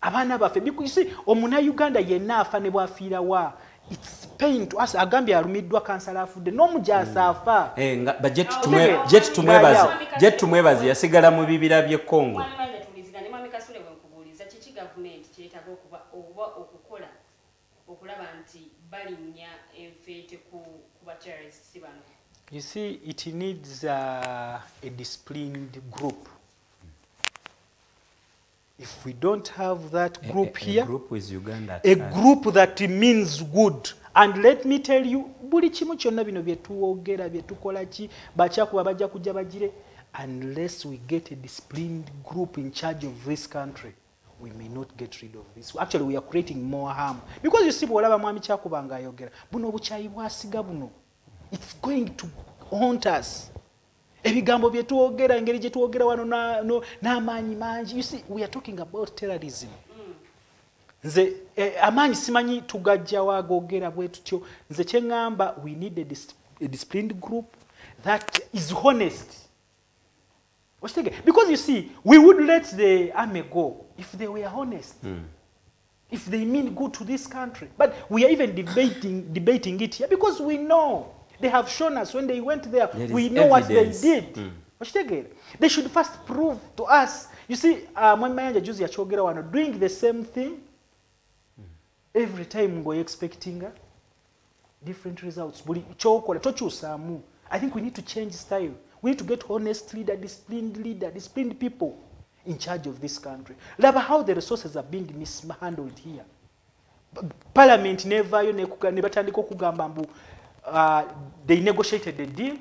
Abana bafe. Because you see, omuna Uganda yena afa ne bwafira wa. It's pain to us. Agambia arumidwa kansala afude. No mujasa afa. But jet tumwebazi yasigala mu bibira bye Congo. You see, it needs a disciplined group. If we don't have that group here, a group with Uganda, a group that means good. And let me tell you, buli kimu kyonna bino bye tuwogera bye tukola ki Bakyakuba bajja kujja bagire, unless we get a disciplined group in charge of this country, we may not get rid of this. Actually, we are creating more harm. Because you see, bwolaba mwami Kyakuba nga ayogera, buno obukyayi bwasiga buno. It's going to haunt us. Ebigambo bye tuwogera, engeri gye tuwogera wano n'amaanyi mangi. You see, we are talking about terrorism. Nze amaanyi simanyi tugajja wagogera bwe tutyo. Nze kyengamba, we need a disciplined group that is honest. Because you see, we would let the army go if they were honest. If they mean good to this country. But we are even debating it here because we know. They have shown us when they went there, we know evidence. What they did. They should first prove to us. You see, when Mayanja Juzi Achogera wano doing the same thing, every time we're expecting different results. I think we need to change style. We need to get honest leader, disciplined people in charge of this country. Laba how the resources are being mishandled here. parliament nevayo ne batandika okugamba mbu they negotiated the deal.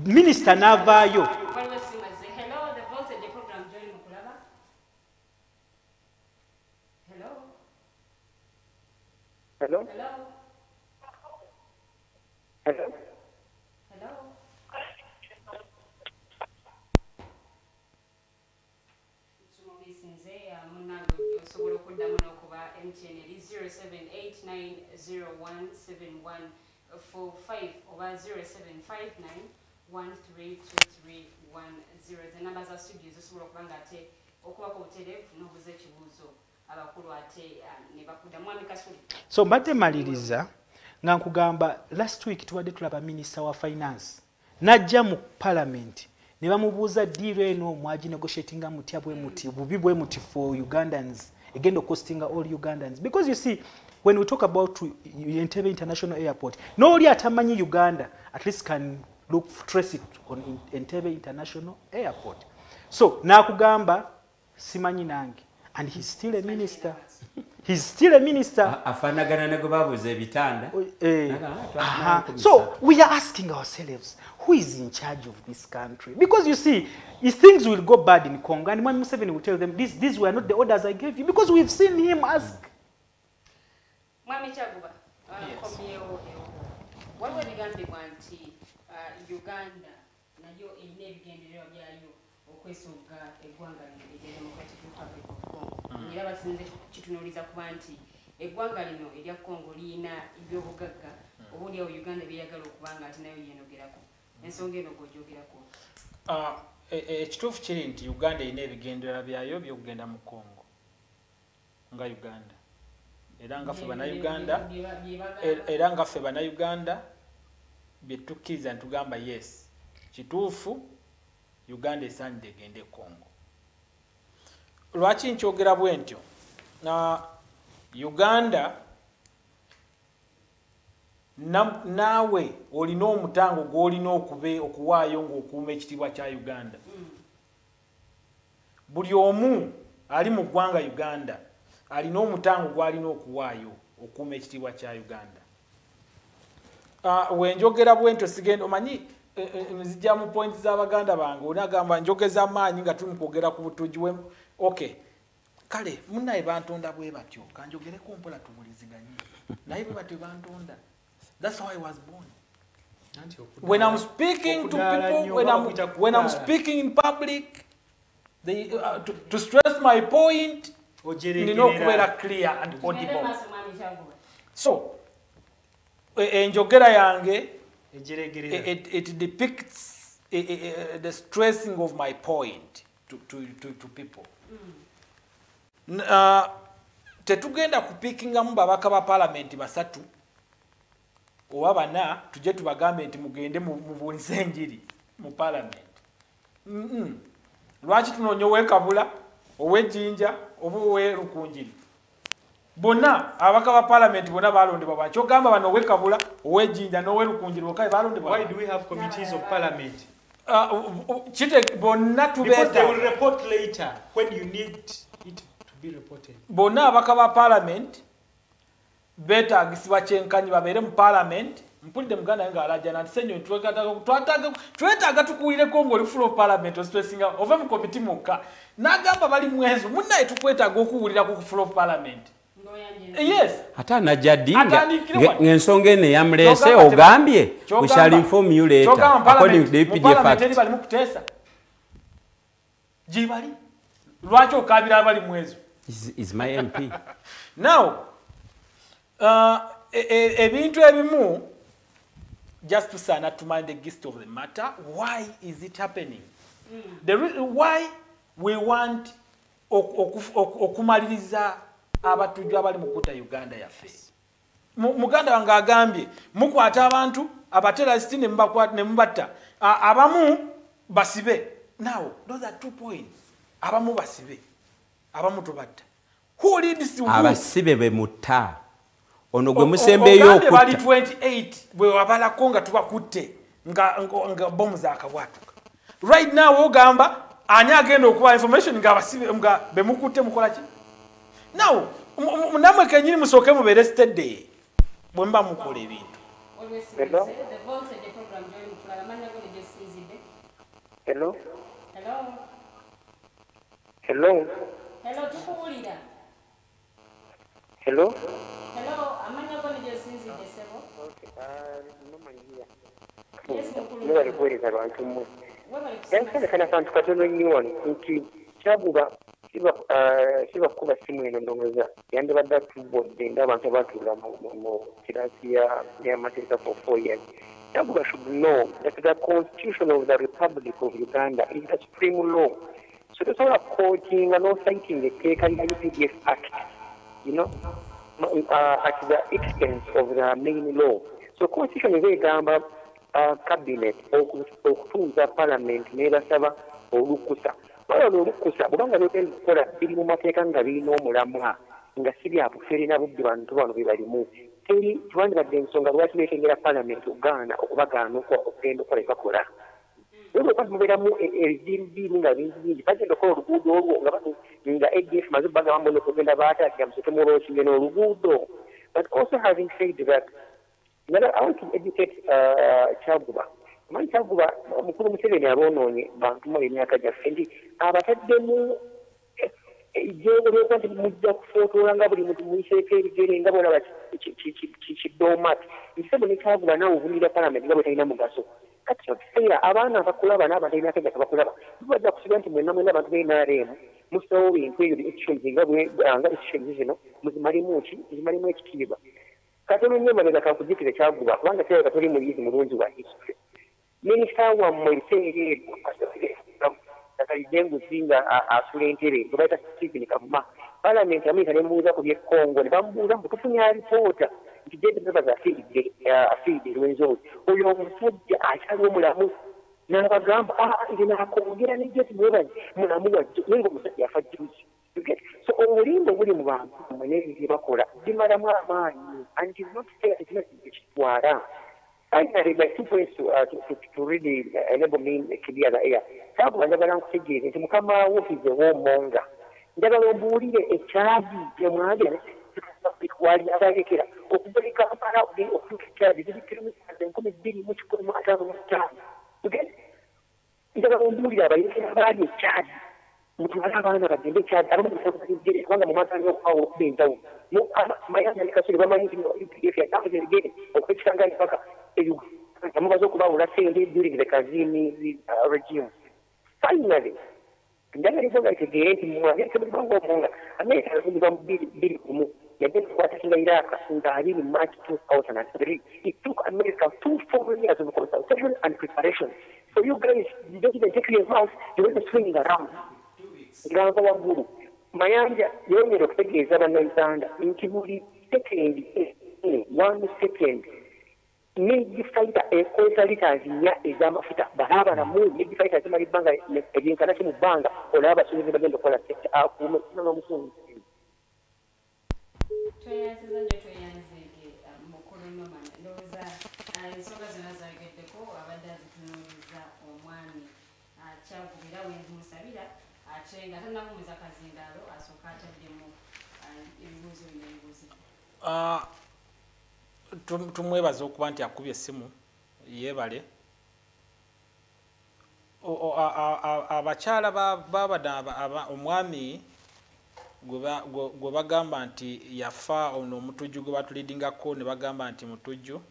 Minister navaayo. Hello? Hello? Over 0759132310. The numbers are studios osobola okubanga ate okubako butereevu n'obuze ekibuuzo abakulu ate ne bakuda mwami Kasuli. So mbadde maliriza nga nkugamba last week tubadde tulaba minister wa finance najja mu parliament ne bamubuuza deal eno mwaji negotiatinga mutya bwe muti bubi bwe muti for Ugandans egenda costing all Ugandans because you see when we talk about Entebbe International Airport noli atamanyi Uganda at least can trace it on Entebbe International Airport. So nakugamba simanyi nange and he's still a minister. He's still a minister. Afanagana ne gobabuze bitanda. So we are asking ourselves, who is in charge of this country? Because you see, if things will go bad in Congo, and Mwami Museveni will tell them, these were not the orders I gave you, because we've seen him ask. Mwami Kyaguba, komyewo waliwo ebigambibwa nti Uganda nayo erina ebigendererwa byayo okwesogga eggwanga erya Democratic Republic of Congo. Era basinze kitunuuliza kuba nti eggwanga lino erya Congo liyina ebyobugagga obuliawo Uganda byeyagala okubanga ate nayo yenogerako. Ensonga eno gw'ogyogerako. Ekituufu kiri nti Uganda erina ebigendererwa byayo by'okugenda mu Congo nga Uganda. Era nga ffe bannayuganda bye tukkiriza ntugamba yes kituufu Uganda esaanidde egende Congo. Lwaki nkyogera bwe ntyo? Uganda naawe olina omutango gw'olina okuwaayo ng'okuuma ekitiibwa kya Uganda. Buli omu ali mu ggwanga Uganda alina omutango gw'alina okuwaayo okuuma ekitiibwa kya Uganda. Wenjogera bwe ntyo sigenda omanyi nzijja mu point z'Abaganda bange onagamba njogeza amaanyi nga tuli kwogera ku butuuji we. Okay, kale munnaye bantonda bwe batyo kanjogereko mpola tubuliziganye naye bwe batyo bantonda. That's how I was born. When I'm speaking to people, when I'm speaking in public, to stress my point, clear and audible. So, enjogera yange, it depicts the stressing of my point to people. Tetugenda kupickingamu babaka ba parliament basatu oba bana tujje tubagambe nti mugende mubuulise enjiri mu parliament. Lwaki tunoonya ow'ekabula ow'ejjinja oba ow'erukunjiri bonna abaka ba parliament bonna balondebwa bwaki ogamba bano ow'ekabula ow'ejjinja n'ow'erukunjiri bokka balondebwa? Why do we have committees of parliament? Bonna tubeeta because they will report later when you need it to be reported. Bonna abaka ba parliament beetaagisibwa kyenkanyi babeere mu parliament. Mpulidde muganda nga alajjana nti senyo twetaaga tukuwulireko ng'oli full of parliament ositwesinga ove mu komiti mukka n'agamba bali mwezo munnaye tukwetaaga okuwulirako ku full of parliament. Yes. Ate anajjadinga ng'ensonga eno eyamuleese ogambye we shall inform you later according to the EPDF Act. Bali mukuteesa gibali lwaki okaabira abali mwezo? Is my MP. Now ebintu ebimu just tusaana to mind the gist of the matter. Why is it happening? The reason why we want okumaliriza abatujju abali mukuta Uganda yaffe. Muganda wange agambye mukwata abantu abaterasiti ne mubatta abamu basibe. Now those are 2 points. Abamu basibe abamu tubatta. Who leads to abasibe be mutta ono gwe musembeyo okutta bali 28 bwe wabalako nga tubakutte nga bomu zaakabwatuka. Right now ogamba ani agenda okuba information nga basibe nga bemukutte mukola ki? now namwe kenyini musooke mubeere steady bwe mba mukola ebintu. Hello. Hello. Hello, tukuwulira. Hello. Hello, amanya ko nije sinzidde sebo. Nobali kuweereza abantu mmwe. Yansana kantu katono nnyo wano nti Kyaguba kiba kuba simu eno ndowooza yandibadde atubodde ng'abantu abatuula mu kiraasi y'amateeka for 4 years. Kyaguba should know that the Constitution of the Republic of Uganda is the supreme law. So that's all quoting and not citing the UPDF Act, you know, at the expense of the main law. So Constitution is a cabinet okutuuza parliament n'ebasaba olukusa. Wala olukusa bw'obanga byogenda okukola biri mu mateeka nga birina omulamwa nga si bya bufere na bubbi bantu bano bye balimu. Teri tewandibadde ensonga lwaki beetengera parliament okugaana okubagaana okugenda okukola ebakola. Wewe kwa mubeeramu ebizibu nga bingi bagenda okukola oluguudo olwo nga ADF maze baga bamwe okugenda baataakira museke mu loosi ngeno oluguudo. But also having said that, I want to educate Kyaguba. Mani Kyaguba omukulu Museveni aboonoonye bantu mu emyaka gyaffe nti abataddemu ejjengo ly'okuba nti mujja kufootoola nga buli muntu muyiseeko ebigere nga bolaba kidoomati. Museveni ne Kyaguba naawe ovunira palamenti nga bwe talina mugaso. Kati kyokiseera abaana abakulaba n'abantu emyaka gyaffe bakulaba tubajja kusiba nti mwenna abantu b'NRM musawo bintu ebyo decisions nga decisions zino muzimalimu ki zimalimu ekitiibwa. Katono nnyo emabega kakujjukire Kyaguba kubanga kirabika toli muyizi mulungi wa history. Minisita wammwe ebiseera ebyo akalidde enguzi nga asula entebe gwe bayita Stephen Kavuma palamenti Amerika ne mubuuza ku by'Ekongo ne bamubuuza mbu tufunye alipoota nti Jedi Peppers afiidde Lwenzori oyo omusajja akyali omulamu n'abagamba nze naakongera ne Jedi mwebazi mulamu wajjo naye ng'omusajja yafa juzi. So omulimbo guli mu bantu mmwe n'ebintu bye bakola bimalamu amaanyi and it is not fair ekina kitwala. Finally, like 2 points to really enable me to be at the air. Kyaguba njagala nkutegeeze nti mukama wo is a warmonger. Njagala ombuulire ekyadi emwagire wali abalekera okugulika Kampala okutuuka ekyadi ziri kilomita 2,155. Njagala ombuulire abalekera baali ekyadi mutwala abaana bagende ekyadi abamugisagire kubanga mu maaso alina okukwawo okuba enjawulo. Mayanja ne Kasule bamanyi nti UPDF yatambuza ebigere okwekisanganya paka amubaza okubawula sente during the Kazini regime. Finally, njagaliza nga kitegeere nti mwagerekebulibanga omunga Amerika yazungibwa mu 2021 yagenda okukwata Iraq nga 2 March 2003. It took America 2 full years of consultation and preparation. So you guys, you don't even take your mouth, you're just swinging around. Ngava waggulu Mayanja yongera okutegeeza bannayuganda nti buli second 1 second Mid fighter ekoza liters nya ez'amafuta balaba na mu mid fighter zimali banga ebyenkana kimu banga olaba sinzi bagenda kola sector akume no musungu. Tweyanziza nyo tweyanzike mukulu mama ndoza ensonga zonna zageddeko abadde azitunuuliza omwami Kyagubira wenzimusabira ate nga tannakumuza kazindaalo asooka ataddemu ebibuuzo bino tumwebaza okuba nti akubye essimu yeebale. Abakyala babadde omwami gwe bagamba nti yafa ono omutujju gwe batulidingako ne bagamba nti mutujju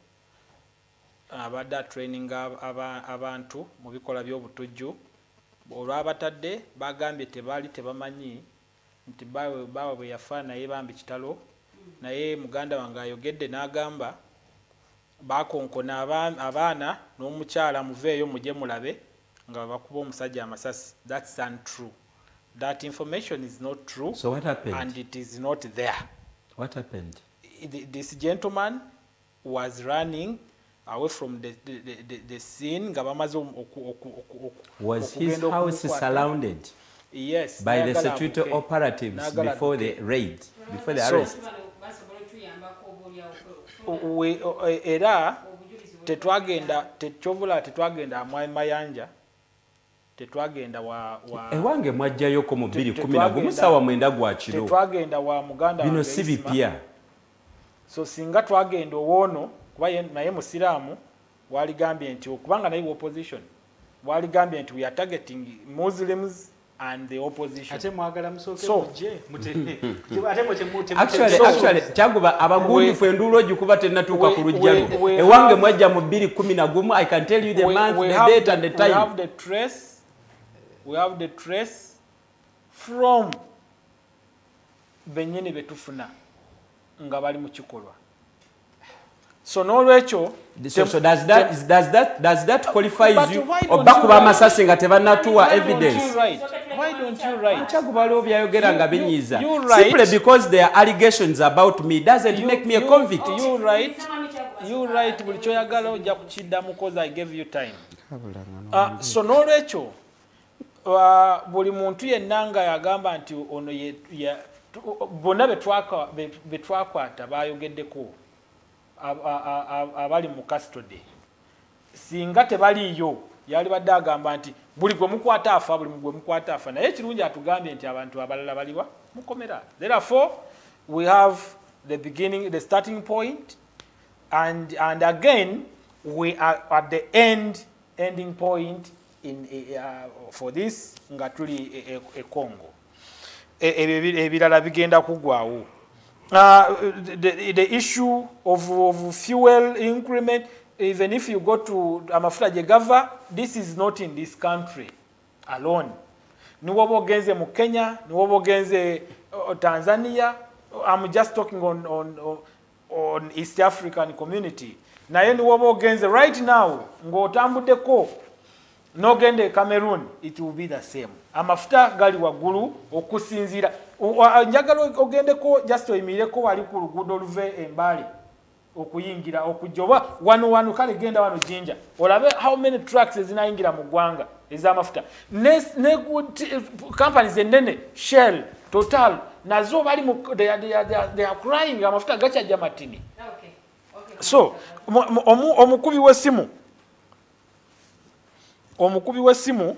abadde atraininga abantu mu bikola by'obutujju. Olwabatadde bagambye tebaali tebamanyi nti bawe bwe yafa naye bambi kitalo. Naye muganda wange ayogedde n'agamba bakonkona abaana n'omukyala muveeyo mujje mulabe nga bakuba omusajja amasasi. That's untrue. That information is not true. So what happened? And it is not there. What happened? This gentleman was running away from the scene. Was his house surrounded? Yes. By the security operatives before the raid, before the arrest? Era tetwagenda Mayanja tetwagenda wa ewange mwajjayoko mu 2011 sawa mwenda gwa kiro tetwagenda wa muganda bino si bipya so singa twagenda owoono kuba naye musiraamu waligambye nti okubanga naye opposition waligambye nti we are targeting Muslims and the opposition ate mwagala musoke muje actually kyaguba abagundifu enduulo gikuba tennatuuka ku lujjalu ewange mwajja mu 2011 I can tell you the month the date and the time we have the trace from benyini betufuna nga bali mu kikolwa so n'olwekyo so does that qualifies you obakuba amasasi nga tebannatuwa evidence why don't you write kyagubalo byayogera nga binyiza simply because there are allegations about me doesn't make me a convict you write buli kyoyagala ojja kukiddamu because I gave you time so n'olwekyo buli muntu yenna nga yagamba nti ono bonna betwakwata bayogeddeko abali mu custody singa tebaliyo yali badde agamba nti buli gwe mukwata afa buli gwe mukwata afa naye kirungi atugambye nti abantu abalala baliwa mukomera therefore we have the starting point and again we are at the ending point for this nga tuli Congo ebirala bigenda kugwawo the issue of fuel increment even if you go to amafuta jegava this is not in this country alone niwoba ogenze mu Kenya niwoba ogenze Tanzania I'm just talking on East African community naye niwoba ogenze right now ng'otambuddeko n'ogende Cameroon it will be the same amafuta gali waggulu okusinzira njagala ogendeko just oyimireko wali ku luguudo oluve Embale okuyingira okujoba wano kale genda wano Jinja olabe how many trucks ezinayingira mu ggwanga ez'amafuta ne companies enene Shell Total nazo bali they are crying amafuta gachajja matini so omukubi w'essimu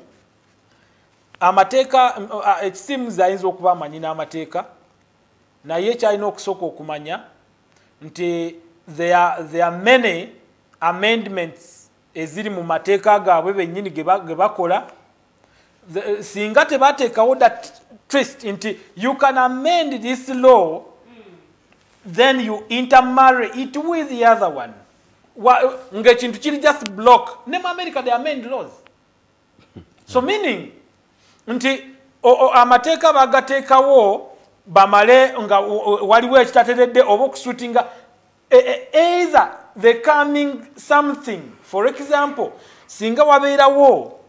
amateeka ekisimu zayinza okuba amanyi n'amateeka naye kyalina okusooka okumanya nti there are many amendments eziri mu mateeka gaabwe bennyini ge bakola singa tebateekawo that twist nti you can amend this law then you intermarry it with the other one ng'ekintu kiri just block ne mu America they amend laws so meaning nti amateeka bagateekawo bamale nga waliwo ekitateredde oba okusutinga either the coming something for example singa wabeerawo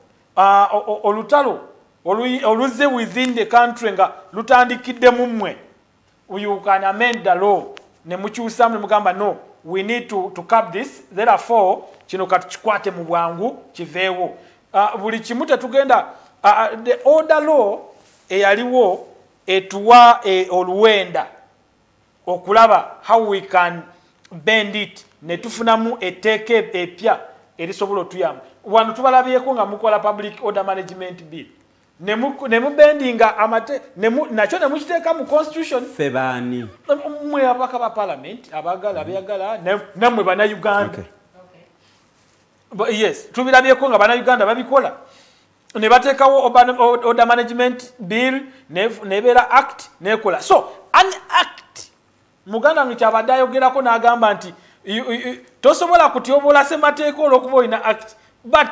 olutalo oluze within the country nga lutandikidde mu mmwe you can amend the law ne mukyusamu ne mugamba no we need to cap this therefore kino katukikwate mu bwangu kiveewo buli kimu tetugenda the order law eyaliwo etuwa oluwenda okulaba how we can bend it ne tufunamu etteeka epya erisobola otuyamba wano tubalabyeko nga mukola public order management bill ne mubendinga nakyo ne mukiteeka mu constitution febaani mmwe ababaka ba parliament abeyagala nammwe bannayuganda yes tubirabyeko nga bannayuganda babikola ne bateekawo order management bill nebeera act nekola so an act muganda wange kyabadde ayogerako n'agamba nti tosobola kutyobola ssemateeka olw'okuba olina act but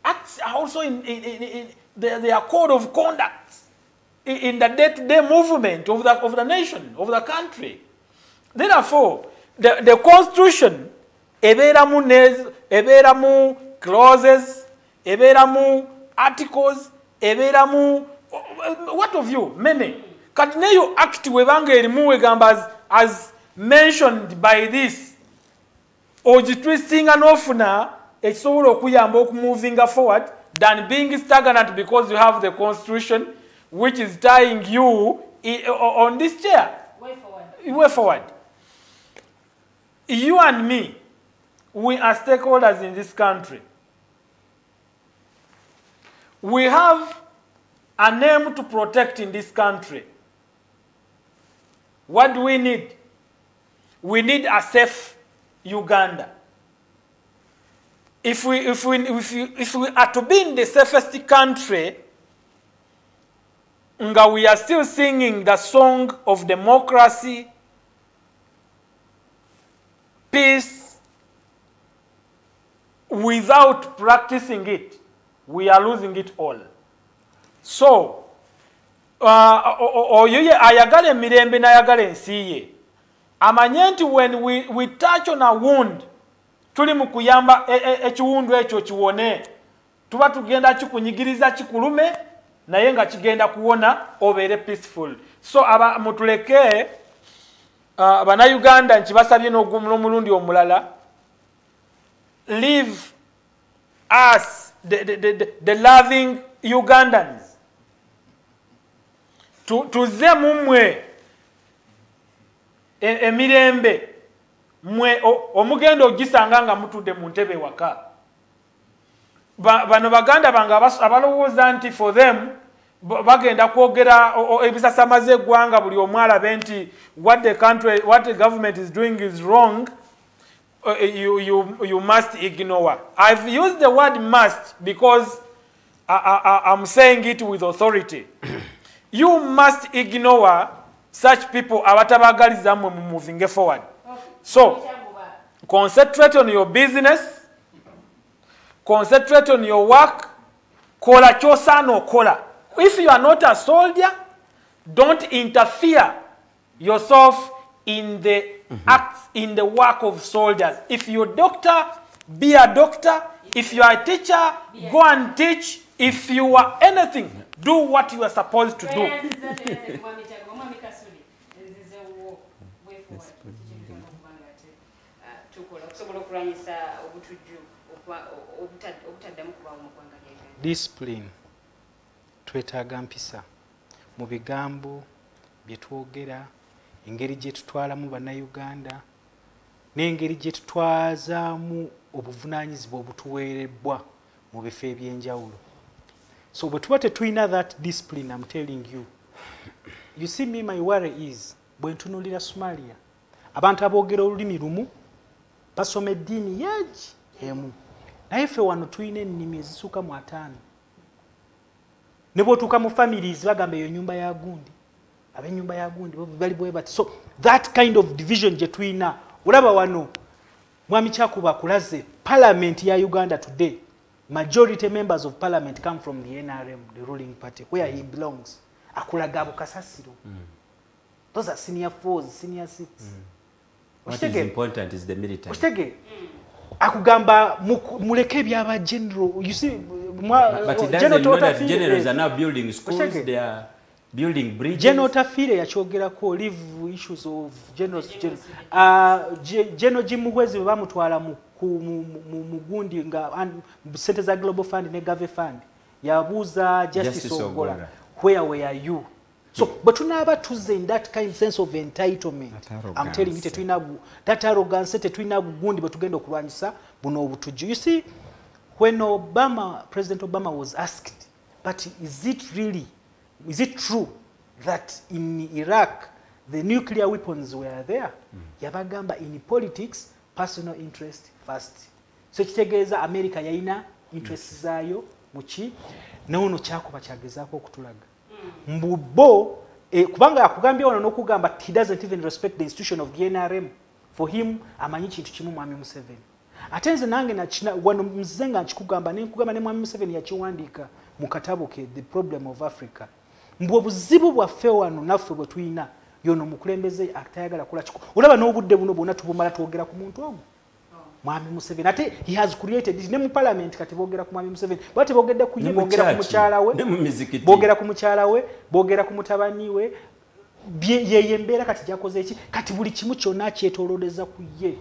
acts are also in their code of conduct in the day-to-day movement of the nation, of the country. Therefore, the constitution ebeeramu clauses, ebeeramu articles, ebeeramu what of you many kati neyo act webanga erimu wegamba as mentioned by this ogitwistinga n'ofuna ekisobola okuyamba okumovinga forward than being stagnant because you have the constitution which is tying you on this chair. Way forward. You and me, we are stakeholders in this country. We have a name to protect in this country. What do we need? We need a safe Uganda. If we are to be in the safest country, we are still singing the song of democracy, peace, without practicing it, we are losing it all. So, oyoye ayagale mirembe na ayagale nsiye. Amanye nti when we touch on a wound, tuli mu kuyamba ekiwundu ekyo kiwone, tuba tugenda kikunyigiriza kikulume naye nga kigenda kuwona obeere peaceful. So mutuleke bannayuganda nkibasabye n'omulundi omulala, leave us the loving Ugandans. Tuze mumwe emirembe mwe omugenda ogisanga nga mutudde mu ntebe waka. Bano baganda bange abalowooza nti for them bagenda kwogera ebisasamaza eggwanga buli omu alabe nti what the government is doing is wrong. You must ignore. I've used the word must because I'm saying it with authority. You must ignore such people abatabagaliza mwe moving forward. So, concentrate on your business, concentrate on your work, kola chosa no kola. If you are not a soldier, don't interfere yourself in the acts, in the work of soldiers. If you're a doctor, be a doctor. If you are a teacher, go and teach. If you are anything, do what you are supposed to do. Discipline twetaaga mpisa mu bigambo bye twogera, engeri gye tutwalamu bannayuganda n'engeri gye tutwazaamu obuvunaanyizibwa obutuweerebbwa mu bifo eby'enjawulo. So bwe tuba tetulina that discipline, I'm telling you see me, my worry is bwe ntunuulira Somalia, abantu aboogera olulimi lumu basoma eddiini yeegi emu, naye ffe wano tulina ennimi ezisuuka mu 5. Ne bw'otuuka mu families bagamba eyo nyumba ya gundi, ab'ennyumba ya gundi bali bwe bati. So that kind of division gye tulina, olaba wano Mwami Kyakuba akulaze parliament ya Uganda today, majority members of parliament come from the NRM, the ruling party, where he belongs. Akulaga Bukasasiro. Those are senior 4s, senior 6. What is important is the military. Ushtege, akugamba muleke byaba general. You see, but it doesn't know that generals are now building schools, they are building bridges. General Tafire yachogerako live issues of generals. General Jimuhwezi bamutwala mu gundi nga sente za Global Fund ne Gave Fund. Yabuza Justice Ogola. Where were you? So, but tunaba tuze in that kind of sense of entitlement. I'm telling you, that arrogance, tetwina gundi but tugenda okulwanyisa buno obutuju. You see, when President Obama was asked, but is it true that in Iraq the nuclear weapons were there? Yabagamba in politics, personal interest first. So kitegeeza America yaina interests zayo muki nono Kyakuba kyagezaako okutulaga. Mbubo kubanga akugambye wano n'okugamba he doesn't even respect the institution of the NRM. For him amanyi kintu kimu Mwami Museveni. Ate nze nange wano mzenga nkikugamba nkugamba ne Mwami Museveni yakiwandiika mu katabo ke The Problem of Africa. Mbu obuzibu bwaffe wano naffe bwe tulina yono mukulembeze atayagala kula kiko. Olaba n'obudde buno bwonna tubumala twogera ku muntu ogwo. Mwami Museveni ate he has created it ne mu parliament kati boogera ku Mwami Museveni bate boogedde ku ye boogera ku mukyala we boogera ku mukyala we boogera ku mutabani we ye mbeera kati jakoze eki kati buli kimu kyonna kyetoolooleza ku ye,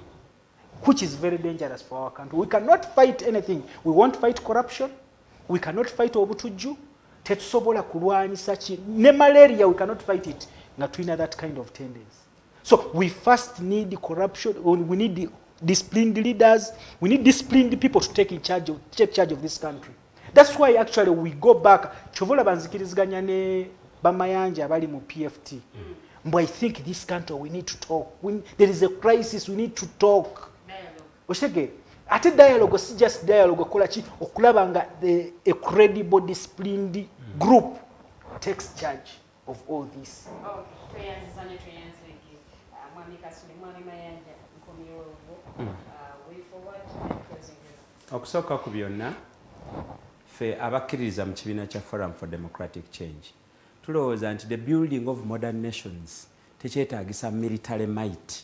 which is very dangerous for our country. We cannot fight anything. We won't fight corruption, we cannot fight obutujju, tetusobola kulwanyisa ki ne malaria, we cannot fight it nga tulina that kind of tendency. So we first need corruption, we need disciplined leaders, we need disciplined people to take charge of this country. That's why actually we go back. Chovola banzikiriziganya ne bamayanja abali mu PFT. But I think this country we need to talk. There is a crisis, we need to talk. Oshege, ate dialogue si just dialogue okola chi okulaba nga a credible disciplined group takes charge of all this. Okusooka ku byonna fe abakkiririza mu kibiina kya Forum for Democratic Change tulowooza nti the building of modern nations tekyetaagisa military might,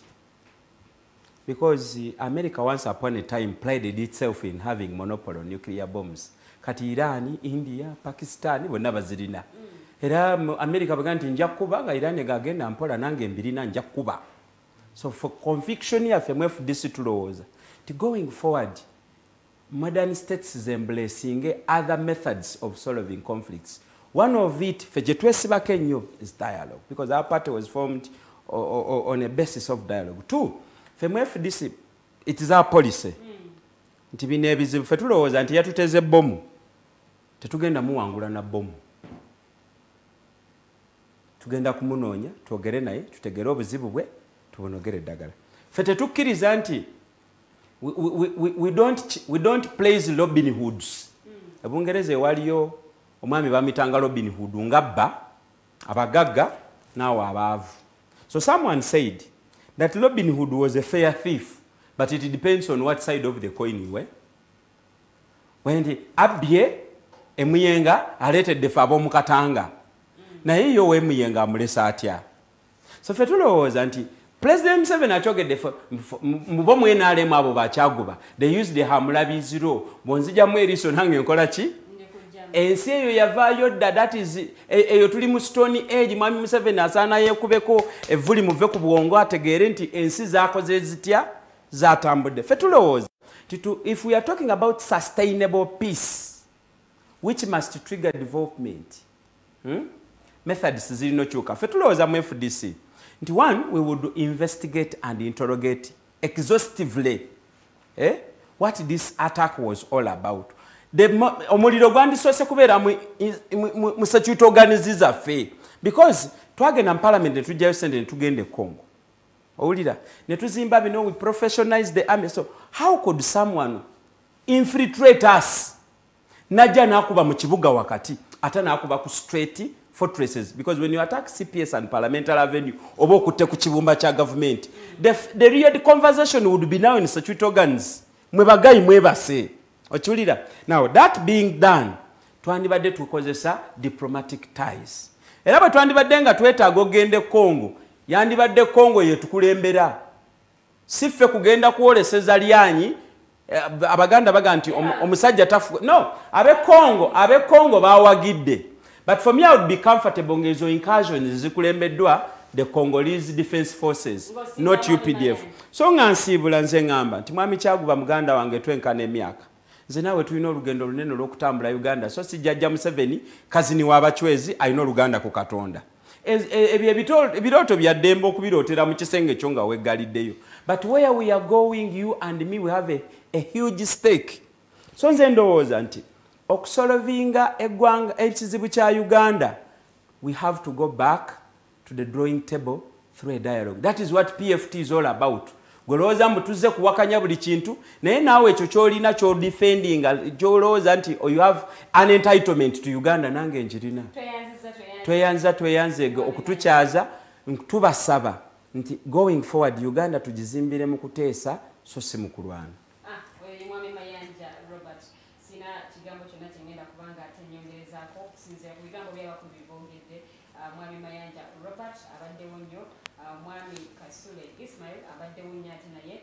because America once upon a time prided itself in having monopoly on nuclear bombs. Kati Iran, India, Pakistan bonna bazirina. Era America baga nti nja kuba nga Iran egagenda mpola nange mbirina nja kuba. So for conviction yaffe mu FDC tulowooza ti going forward modern states is embracing other methods of solving conflicts. One of it, is dialogue, because our party was formed on a basis of dialogue. Two, FDC, it is our policy. Ntibinebizibu fetulowooza nti yatuteze bomu tetugenda muwangula na bomu. Tugenda kumunoonya twogere naye tutegere obuzibu bwe tubonogere eddagala. Fe tetukkiriza nti we don't praise Robin Hoods. Ebungereza waliyo omwami bamitanga Robin Hood ngabba abagagga nawo abaavu. So someone said that Robin Hood was a fair thief, but it depends on what side of the coin you were. When abye emuyenga aletedde fe ab'omukatanga naye yo wemuyenga amulesa atya. So fe tulowooza nti President Museveni achogedde mubo mwenaalemu abo bakyaguba. They used the hamulabiziro bonzijamu eriso nange nkola ki? Ensi eyo yavaayo dda, that is eyo tuli mu Stone Age. Mwami Museveni asaana yeekubeko evvuli muve ku bwongo ategeere nti ensi zaakoze zitya zaatambudde. Fe tulowooza if we are talking about sustainable peace which must trigger development, methods zirina okyuka. Fe tulowooza mu FDC nti one, we would investigate and interrogate exhaustively what this attack was all about. Omuliro gwandisoose kubeera mu security organizers zaffe, because twagenda mu parliament ne tujjayo sente ne tugenda e Congo. Owulira ne tuzimba bino, we professionalize the army. So how could someone infiltrate us najja n'akuba mu kibuga wakati ate n'akuba ku straight fortresses? Because when you attack CPS and Parliamentary Avenue oba okutte ku kibumba kya government, the real conversation would be now in security organs. Mwe bagayi mwebase. Ochulira. Now that being done, twandibadde tukozesa diplomatic ties. Era bwe twandibadde nga twetaaga ogende Congo, yandibadde Congo yetukulembera. Siffe kugenda kuwoleseza lyanyi abaganda baga nti omusajja tafu. No, abe Congo bawagidde. But for me, I would be comfortable ngezo incursions zikulembeddwa the Congolese Defense Forces, not UPDF. So nga nsiibula nze ngamba nti mwami Kyaguba muganda wange twenkana emyaka. Nze naawe tulina olugendo lunene olw'okutambula Uganda. So si jjajja Museveni kazini w'abachwezi alina oluganda ku Katonda. Ebirooto bya ddembe okubirootera mu kisenge kyo nga weggaliddeyo. But where we are going, you and me, we have a huge stake. So nze ndowooza nti okusolvinga eggwanga ekizibu kya Uganda, we have to go back to the drawing table through a dialogue. That is what PFT is all about. Golowooza mbutuze kuwakanya buli kintu naye naawe ekyo kyolina kyodefendinga gyolowooza nti you have an entitlement to Uganda nange nkirina. Tweyanze okutukyaza tubasaba nti going forward Uganda tugizimbire mu kuteesa so si mu kulwana. Mwami Mayanja Robert abaddewo nnyo, Mwami Kasule Ismail abaddewo nnyo ate naye,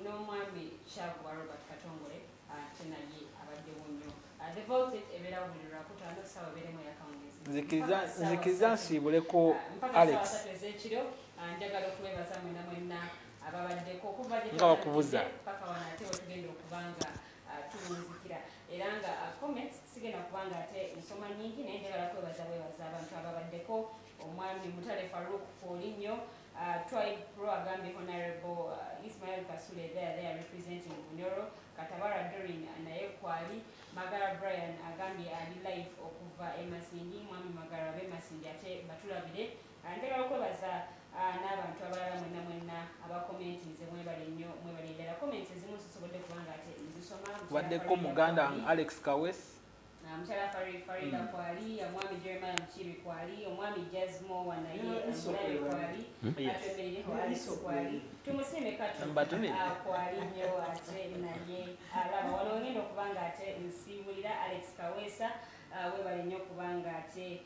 n'Omwami Kyaguba Robert Katongole ate naye abaddewo nnyo. The voltage ebeera buli lwakutaano ssaawa ebeeremu eyakawungezi. Nzikiriza nsiibuleko Alex. Ez'ekiro njagala okwebaza mwena mwenna ababaddeko okuva nga bakubuza paka wano ate wetugenda okubanga tuwunzikira. Era nga comments sigenda kubanga ate nsoma nyingi naye njagala kwebaza abantu ababaddeko. Omwami Mutale Farouk Paulinho, Tribe Pro agambye Honorable Ismail Kasule, they are representing Bunyoro, Katabara Dorin naye kwali, Magara Brian agambye ali live okuva Emasindi, Mwami Magara Emasindi ate batulabire. Ndagala okwebaza n'abantu abalala mwenna abakomentinze mwebale nnyo mwebale ddala komenti ezimu zisobodde kubanga ate nzisoma waddeko muganda Alex Kawes mukyala Farida kwali omwami Jeremiah Mchibi kwali omwami Jasmo wanaye omulabe kwali atwemerereko Alex kwali tumusiime katu kwali nnyo ate naye alaba wano ngenda okubanga ate nsiibulira Alex Kawesa webale nnyo kubanga ate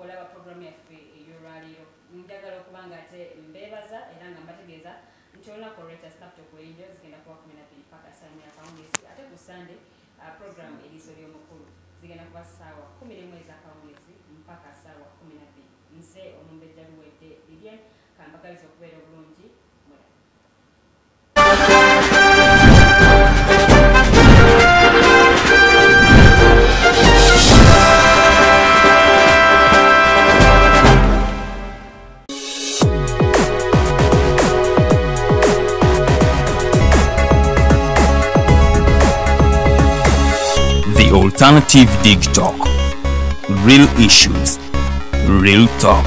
olaba programu yaffe ey'olwaleero njagala okubanga ate mbeebaza era nga mbategeeza nti olunaku olweta snaptok radio zigenda kuba 12 paka saa 4 akawungeezi ate ku sande programu eriiso ly'omukulu zigenda kuba ssaawa 11 ez'akawungeezi mpaka ssaawa 12 nse omumbejja luwedde Lilian kambagaliza okubeera obulungi mulala. Alternative Dig Talk. Real issues, real talk.